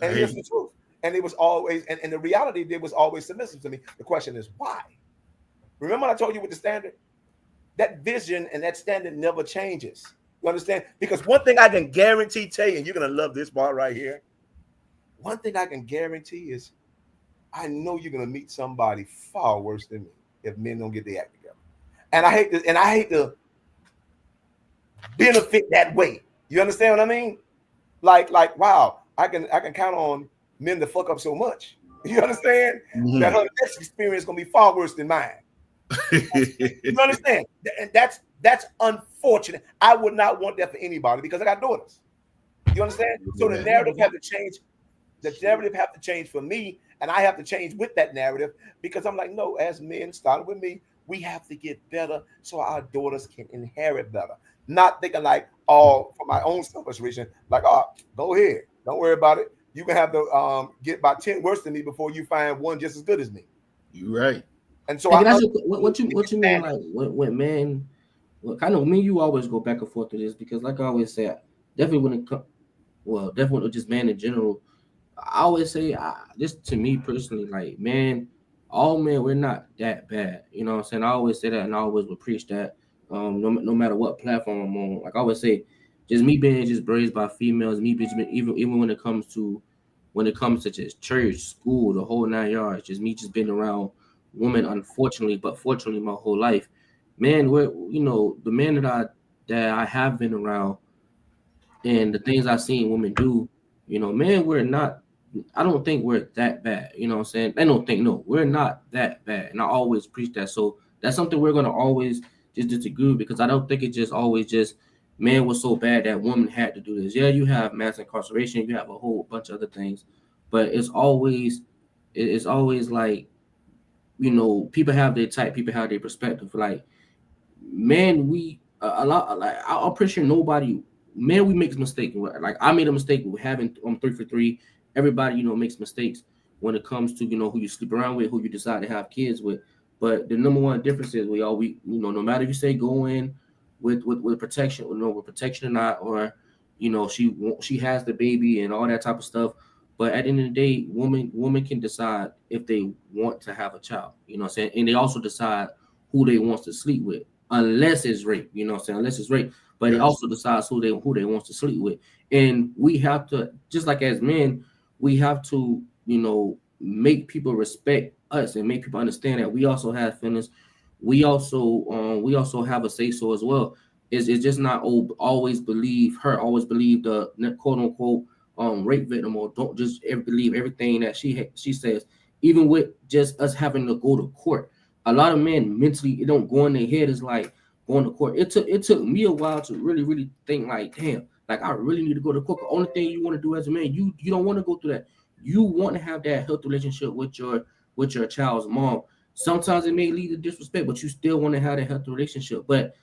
And here's the truth. And it was always, and the reality, they was always submissive to me. The question is why? Remember I told you with the standard? That vision and that standard never changes. You understand? Because one thing I can guarantee, tell you, and you're gonna love this part right here. One thing I can guarantee is, I know you're gonna meet somebody far worse than me if men don't get their act together. And I hate to benefit that way. You understand what I mean? Like, wow, I can count on men to fuck up so much. You understand? Mm-hmm. That her next experience is gonna be far worse than mine. You understand? And that's unfortunate. I would not want that for anybody because I got daughters. You understand? So the narrative have to change. The narrative have to change for me, and I have to change with that narrative because I'm like, no, as men, starting with me, we have to get better so our daughters can inherit better. Not thinking like, oh, for my own selfish reason, like, oh, go ahead, don't worry about it. You can have to get about 10 worse than me before you find one just as good as me. You right. And so what you mean, like when men, kind of me, you always go back and forth to this because, like I always say, definitely when it comes, well, definitely just man in general, I always say, just to me personally, like, man, all men, we're not that bad. You know what I'm saying? I always say that, and I always would preach that. No matter what platform I'm on, like I always say, just me being just raised by females, me being even when it comes to just church, school, the whole 9 yards, just me just being around women, unfortunately, but fortunately, my whole life, man, we're the men that I have been around, and the things I've seen women do, man, we're not. I don't think we're that bad. You know what I'm saying? I don't think, no, we're not that bad. And I always preach that. So that's something we're going to always just disagree because I don't think it just always just, man was so bad that women had to do this. Yeah, you have mass incarceration. You have a whole bunch of other things. But it's always like, people have their type, people have their perspective. Like, man, we, a lot, like, I'm pretty sure nobody, man, we make mistakes. Like, I made a mistake with having 3 for 3. Everybody, makes mistakes when it comes to, who you sleep around with, who you decide to have kids with. But the number one difference is no matter if you say go in with protection, with protection or not, or, she has the baby and all that type of stuff. But at the end of the day, women can decide if they want to have a child, you know what I'm saying? And they also decide who they want to sleep with, unless it's rape, you know what I'm saying? Unless it's rape. But it also decides who they want to sleep with. And we have to, just like as men, we have to, make people respect us and make people understand that we also have feelings. We also have a say so as well. It's just not always believe the quote unquote rape victim, or don't just believe everything that she says. Even with just us having to go to court, a lot of men mentally, it don't go in their head is like going to court. It took me a while to really think like, damn, like I really need to go to court. The only thing you want to do as a man, you don't want to go through that. You want to have that healthy relationship with your child's mom. Sometimes it may lead to disrespect, but you still want to have that healthy relationship. But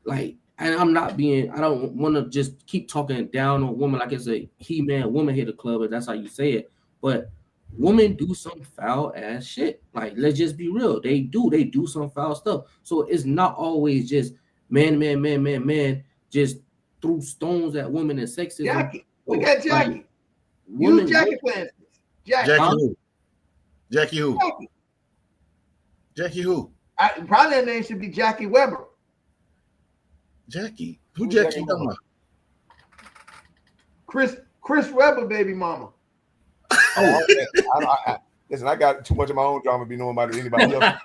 like and I'm not being, I don't want to just keep talking down on women like it's a he-man woman hater club, if that's how you say it. But women do some foul ass shit. Like, let's just be real. They do some foul stuff. So it's not always just man, just threw stones at women and sexism. Jackie, look at Jackie. Like, women, use Jackie for instance. Jackie Huh? who? Jackie who? Jackie who? Probably her name should be Jackie Weber. Jackie. Who Jackie talking about? Chris Weber, baby mama. Oh, listen, I got too much of my own drama to be knowing about anybody else.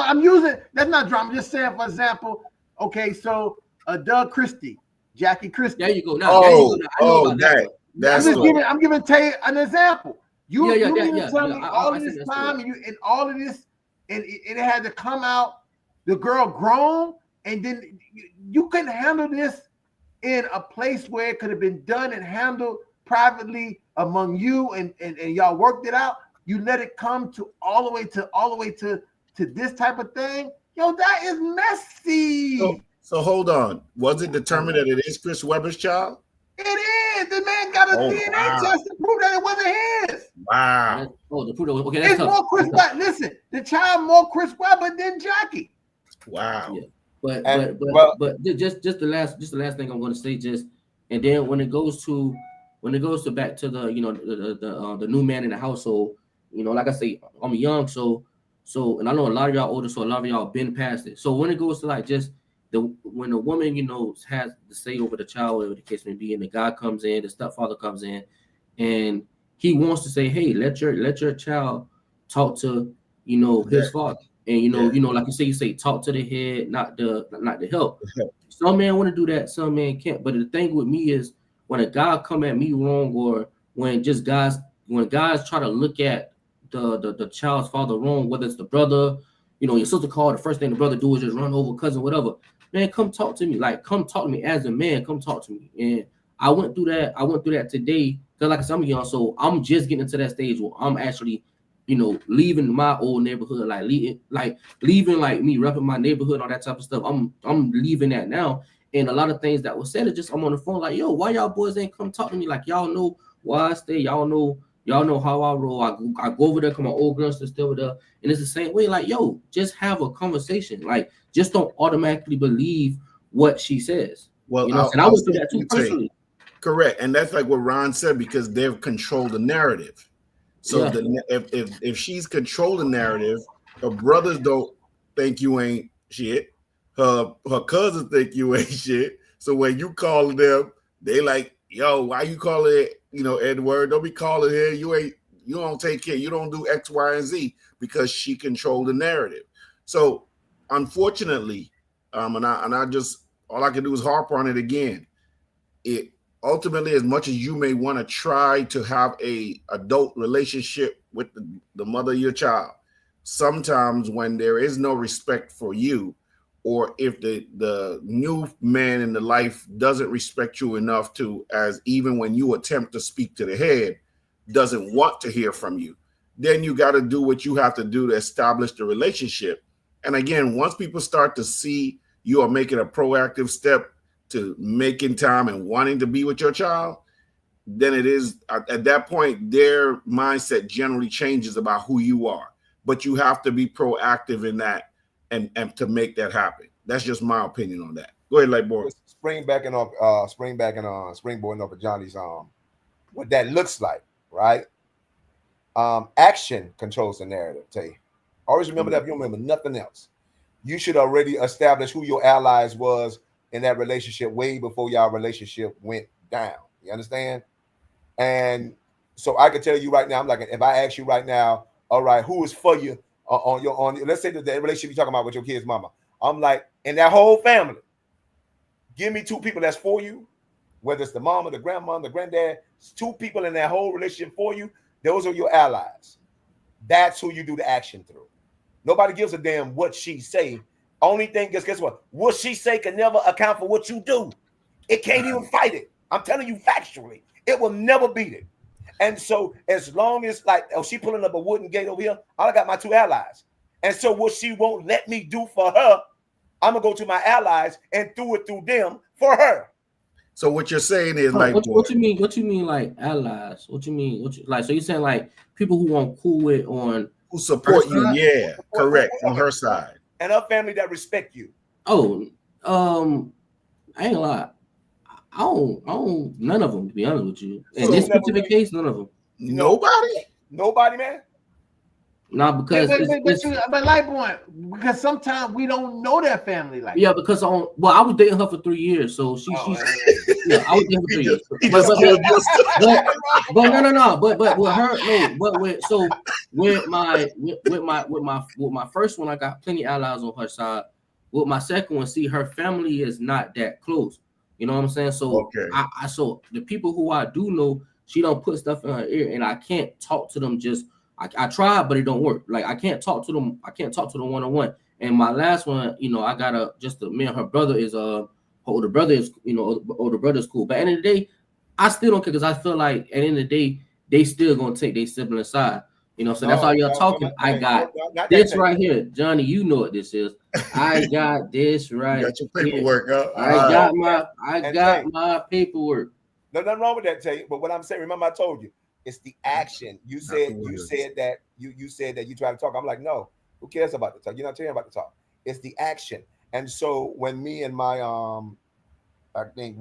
I'm using, that's not drama. I'm just saying, for example, okay, so Doug Christie, Jackie Christie. There you go. Now, there you go. Now, I know about that. I'm giving Tay an example. You tell me all of this time, and all of this, and it had to come out. The girl grown, and then you couldn't handle this in a place where it could have been done and handled privately among you, and y'all worked it out. You let it come to all the way to this type of thing. Yo, that is messy. So hold on. Was it determined that it is Chris Webber's child? It is. The man got a DNA test to prove that it wasn't his. Wow. Okay, it's more Chris Webber. Listen, the child more Chris Webber than Jackie. Wow. Yeah. But just the last thing I'm going to say, and then when it goes to back to the the new man in the household, like I say, I'm young, so and I know a lot of y'all older, so a lot of y'all been past it. So when it goes to like just when a woman has the say over the child, whatever the case may be, and the guy comes in, the stepfather comes in, and he wants to say, hey, let your child talk to his father. And like you say talk to the head, not the help. Some men want to do that, some men can't. But the thing with me is when a guy come at me wrong, or when guys try to look at the child's father wrong, whether it's the brother, your sister called, the first thing the brother do is just run over cousin, whatever. Man, come talk to me. Like, come talk to me as a man. Come talk to me. And I went through that today, because like I said, I'm young, so I'm just getting to that stage where I'm actually leaving my old neighborhood, leaving like me repping my neighborhood, all that type of stuff. I'm leaving that now. And a lot of things that was said, just I'm on the phone like, yo, why y'all boys ain't come talk to me? Like, y'all know why I stay. Y'all know how I roll. I go over there because my old girls are still there. And it's the same way. Like, yo, just have a conversation. Like, just don't automatically believe what she says. Well, and I was through that too personally. Correct. And that's like what Ron said, because they've controlled the narrative. So if she's controlled the narrative, her brothers don't think you ain't shit. Her cousins think you ain't shit. So when you call them, they like, yo, why you call it, Edward? Don't be calling her. You don't take care. You don't do X, Y, and Z, because she controlled the narrative. So unfortunately, and I just, all I can do is harp on it again. It ultimately, as much as you may want to try to have a adult relationship with the mother of your child, sometimes when there is no respect for you, or if the new man in the life doesn't respect you enough to, as even when you attempt to speak to the head, doesn't want to hear from you, then you got to do what you have to do to establish the relationship. And again, once people start to see you are making a proactive step to making time and wanting to be with your child, then it is at that point their mindset generally changes about who you are. But you have to be proactive in that and to make that happen. That's just my opinion on that. Go ahead, like Boris. Springboarding off of Johnny's what that looks like, right? Action controls the narrative. Tell you, always remember that. If you don't remember nothing else, you should already establish who your allies was in that relationship way before y'all relationship went down. You understand? And so I can tell you right now, I'm like, if I ask you right now, all right, who is for you on let's say the relationship you're talking about with your kid's mama, I'm like, in that whole family, give me two people that's for you, whether it's the mama, the grandma, the granddad, two people in that whole relationship for you, those are your allies. That's who you do the action through. Nobody gives a damn what she say. Only thing is, guess what she say can never account for what you do. It can't even fight it. I'm telling you factually, it will never beat it. And so as long as she pulling up a wooden gate over here, I got my two allies. And so what she won't let me do for her, I'm gonna go to my allies and do it through them for her. So what you're saying is like what you mean? What you mean like allies? What you mean? Like so you're saying like people who want cool with on who support you? side? Yeah, correct. On her side, and her family that respect you. Oh, I ain't gonna lie. I don't. None of them, to be honest with you. In this specific case, none of them. Nobody, man. Nah, because but like boy, because sometimes we don't know their family like. Yeah, because I was dating her for 3 years, so she's yeah, I was dating her for 3 years. But no, but with her but with my first one, I got plenty of allies on her side. With my second one, see, her family is not that close. You know what I'm saying? So so the people who I do know, she don't put stuff in her ear, and I can't talk to them. Just I tried, but it don't work. Like I can't talk to them. I can't talk to them one-on-one. And my last one, I got me and her brother is older brother is older brother's cool. But at the end of the day, I still don't care because I feel like at the end of the day, they still gonna take their sibling side. So that's all y'all talking. I got this right here, Johnny. You know what this is. I got this right. You got your paperwork up. I got my paperwork. No, nothing wrong with that, Tay. But what I'm saying, remember I told you, it's the action. You said that you try to talk. I'm like, no, who cares about the talk? You're not caring about the talk. It's the action. And so when me and my I think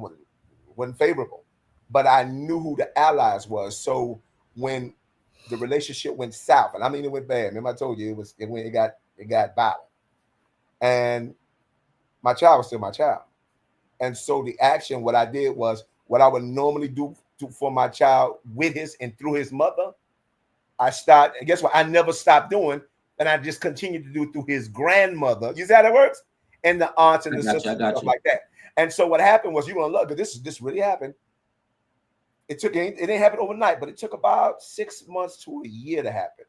wasn't favorable, but I knew who the allies was. So when the relationship went south, and I mean it went bad. Remember I told you it got violent. And my child was still my child. And so the action, what I did was what I would normally do for my child with his and through his mother, and guess what? I never stopped doing, and I just continued to do it through his grandmother. You see how that works? And the aunts and the sisters and stuff like that. And so what happened was, you're gonna love it. This really happened. It didn't happen overnight, but it took about 6 months to a year to happen.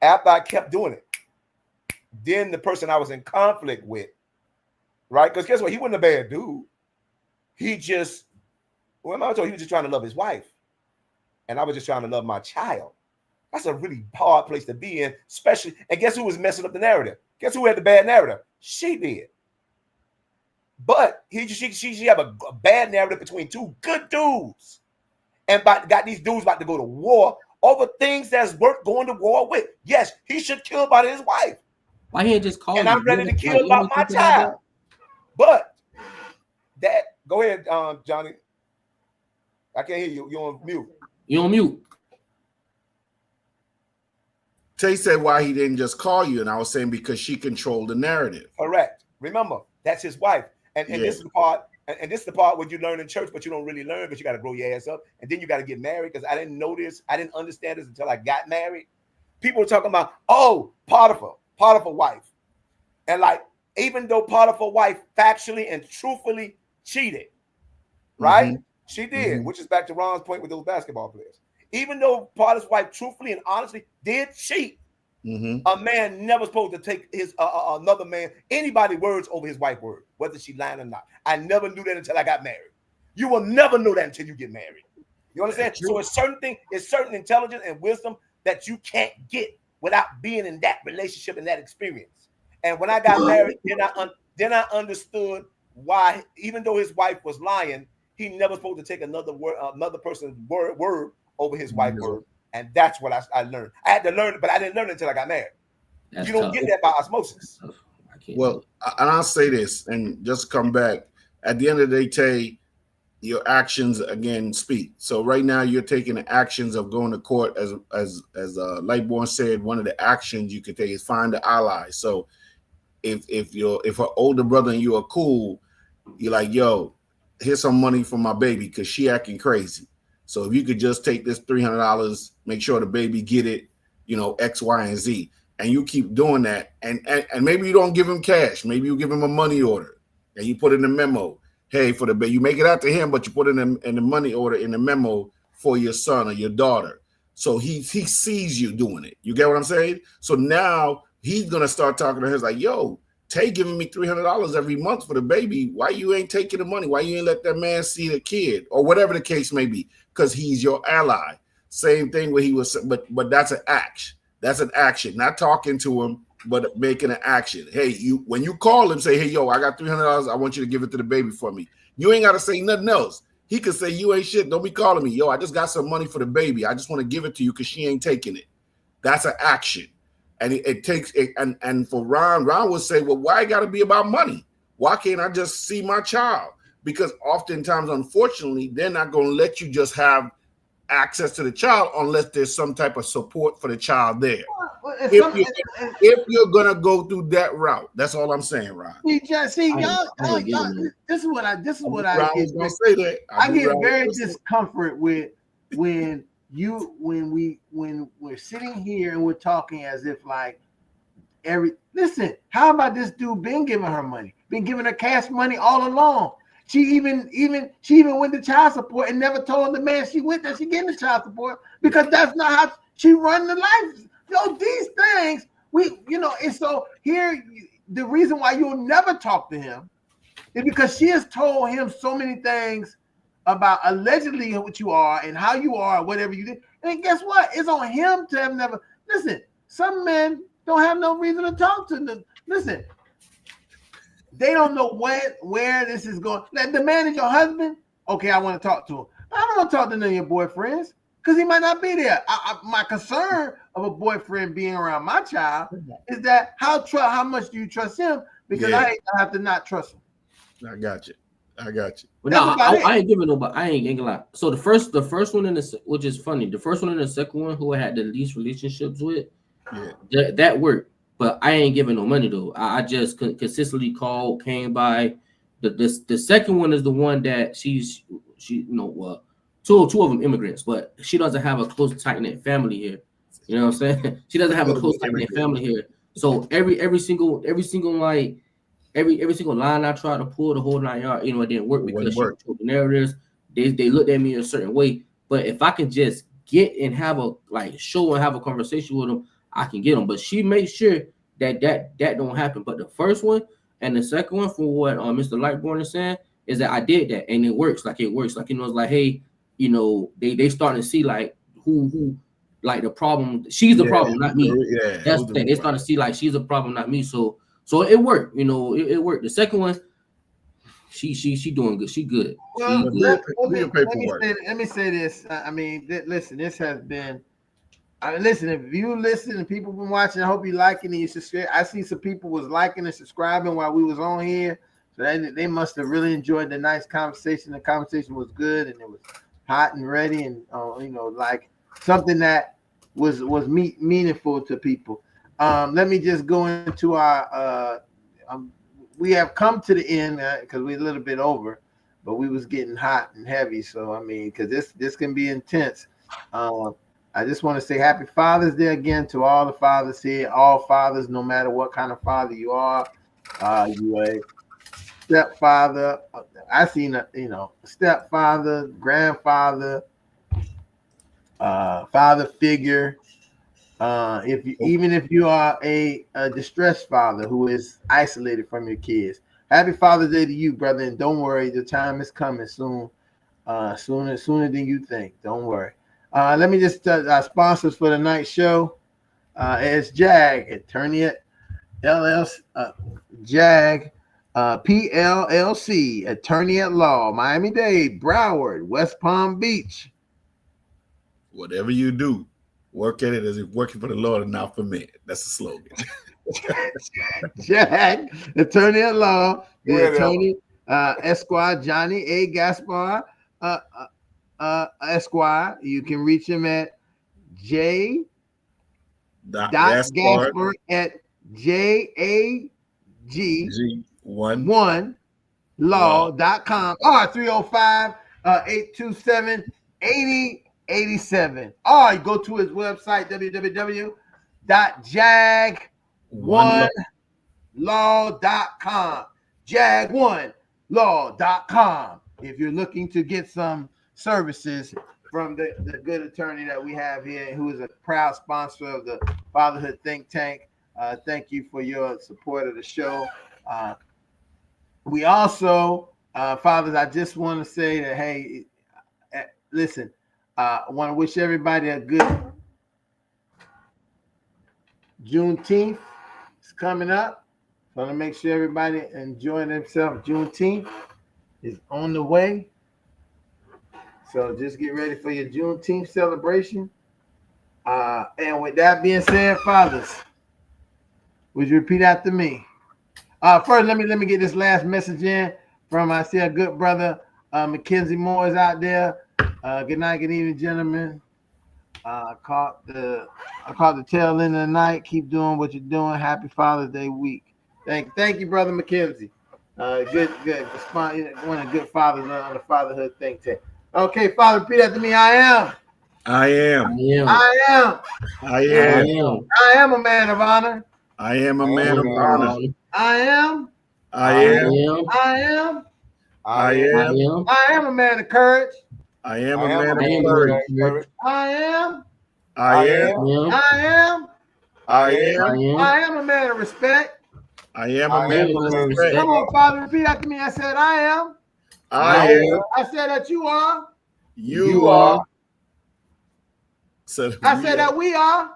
After I kept doing it, then the person I was in conflict with, right? Because guess what? He wasn't a bad dude. He was just trying to love his wife. And I was just trying to love my child. That's a really hard place to be in, especially. And guess who was messing up the narrative? Guess who had the bad narrative? She did. But she have a bad narrative between two good dudes. And got these dudes about to go to war over things that's worth going to war with. Yes, he should kill about his wife. Why he ain't just call? And I'm ready to kill about my child. But go ahead, Johnny. I can't hear you. You're on mute. You're on mute. Tay said why he didn't just call you, and I was saying because she controlled the narrative. Correct. Remember, that's his wife. And this is the part. And this is the part where you learn in church, but you don't really learn because you got to grow your ass up. And then you got to get married, because I didn't know this. I didn't understand this until I got married. People were talking about, Potiphar's wife. And like, even though Potiphar's wife factually and truthfully cheated, right? Mm-hmm. She did, which is back to Ron's point with those basketball players. Even though Potiphar's wife truthfully and honestly did cheat, a man never supposed to take his another man, anybody words over his wife's word, whether she lying or not. I never knew that until I got married. You will never know that until you get married. You understand? So it's certain intelligence and wisdom that you can't get without being in that relationship and that experience. And when I got married, then I understood why, even though his wife was lying, he never supposed to take another person's word over his wife's word. And that's what I learned. I had to learn it, but I didn't learn it until I got married. You don't get that by osmosis. Well, and I'll say this, and just come back. At the end of the day, Tay, your actions again speak. So right now, you're taking the actions of going to court, as Lightborn said. One of the actions you could take is find the ally. So if an older brother and you are cool, you're like, yo, here's some money for my baby because she acting crazy. So if you could just take this $300, make sure the baby get it, X, Y, and Z, and you keep doing that, and maybe you don't give him cash, maybe you give him a money order, and you put in the memo, hey, for the baby, you make it out to him, but you put in the money order in the memo for your son or your daughter, so he sees you doing it. You get what I'm saying? So now he's gonna start talking to her like, yo, Tay giving me $300 every month for the baby. Why you ain't taking the money? Why you ain't let that man see the kid, or whatever the case may be? Because he's your ally. Same thing where he was, but that's an action. That's an action. Not talking to him, but making an action. Hey, you when you call him, say, hey, yo, I got $300. I want you to give it to the baby for me. You ain't got to say nothing else. He could say, you ain't shit. Don't be calling me. Yo, I just got some money for the baby. I just want to give it to you because she ain't taking it. That's an action. And it takes it. And for Ron would say, well, why it got to be about money? Why can't I just see my child? Because oftentimes, unfortunately, they're not going to let you just have access to the child unless there's some type of support for the child there. If you're gonna go through that route, that's all I'm saying, Ron. This is what I get. I get very discomfort with when we're sitting here and we're talking as if like listen, how about this dude been giving her money, been giving her cash money all along? She even went to child support and never told the man she went that she getting the child support because that's not how she run the life. These things and so here the reason why you'll never talk to him is because she has told him so many things about allegedly what you are and how you are, whatever you did. And guess what? It's on him to have never listen. Some men don't have no reason to talk to them. Listen. They don't know where this is going. Like the man is your husband. Okay, I want to talk to him. I don't want to talk to none of your boyfriends because he might not be there. My concern of a boyfriend being around my child is that how much do you trust him? Because I have to not trust him. I got you. Well, no, I ain't giving nobody. I ain't gonna lie. So the first one in the which is funny. The first one and the second one who I had the least relationships with, that worked. But I ain't giving no money though. I just consistently called, came by. The second one is the one that she two of them immigrants, but she doesn't have a close tight knit family here. You know what I'm saying? She doesn't have a close tight knit family here. So every single line I tried to pull the whole 9 yards, it didn't work because she told the narratives. They looked at me a certain way. But if I can just get and have a show and have a conversation with them, I can get them, but she made sure that don't happen. But the first one and the second one, from what Mr. Lightborn is saying, is that I did that and it works. Like it's like hey, they starting to see like who like the problem. She's the problem, not me. That's the thing. They starting to see like she's a problem, not me. So it worked. It worked. The second one, she doing good. She good. Well, let me say this. Listen, this has been. Listen, if you listen and people been watching, I hope you liking and you subscribe. I see some people was liking and subscribing while we was on here. So they must have really enjoyed the nice conversation. The conversation was good and it was hot and ready and like something that was meaningful to people. Let me just go into our we have come to the end because we're a little bit over, but we was getting hot and heavy. So because this can be intense. I just want to say happy Father's Day again to all the fathers here, all fathers, no matter what kind of father you are. You a stepfather, I seen stepfather, grandfather, father figure. Even if you are a distressed father who is isolated from your kids, happy Father's Day to you, brother. And don't worry, the time is coming soon, sooner than you think. Don't worry. Let me just our sponsors for the night show. It's JAG, attorney at LLC, JAG, PLLC, attorney at law, Miami-Dade, Broward, West Palm Beach. Whatever you do, work at it as if working for the Lord and not for men. That's the slogan. JAG, attorney at law, the attorney, Esquire Johnny A. Gaspar, Esquire. You can reach him at J. Gaspar at JAG1 law.com or 305-827-8087. Or you go to his website www.jag1law.com. Jag1law.com. If you're looking to get some services from the good attorney that we have here, who is a proud sponsor of the Fatherhood Think Tank. Thank you for your support of the show. We also, fathers, I just want to say that, hey, listen, I want to wish everybody a good Juneteenth. coming up. So I want to make sure everybody enjoying themselves. Juneteenth is on the way. So just get ready for your Juneteenth celebration. And with that being said, fathers, would you repeat after me? First, let me get this last message in from I see a good brother, Mackenzie Moore is out there. Good night, good evening, gentlemen. I caught the tail end of the night. Keep doing what you're doing. Happy Father's Day week. Thank you, brother Mackenzie. Good. One of the good fathers on the Fatherhood Think Tank. Okay, Father, repeat after me. I am. I am. I am. I am. I am a man of honor. I am a man of honor. I am. I am. I am. I am. I am a man of courage. I am a man of courage. I am. I am. I am. I am. I am a man of respect. I am a man of respect. Come on, Father, repeat after me. I said, I am. I am. I said that you are. You are. I said that we are.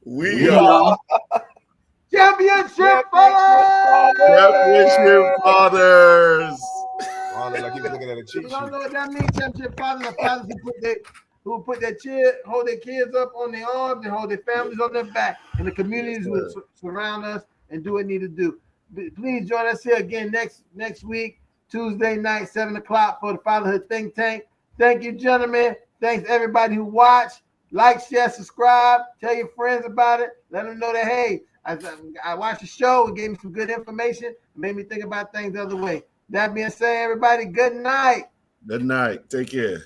We are. Championship fathers. Championship fathers. Like he was looking at a cheat You don't know what that means, championship fathers. The fathers who hold their kids up on their arms and hold their families on their back, and the communities will surround us and do what they need to do. Please join us here again next week, Tuesday night, 7 o'clock for the Fatherhood Think Tank. Thank you, gentlemen. Thanks everybody who watched. Like, share, subscribe. Tell your friends about it. Let them know that, hey, I watched the show. It gave me some good information. It made me think about things the other way. That being said, everybody, good night. Good night. Take care.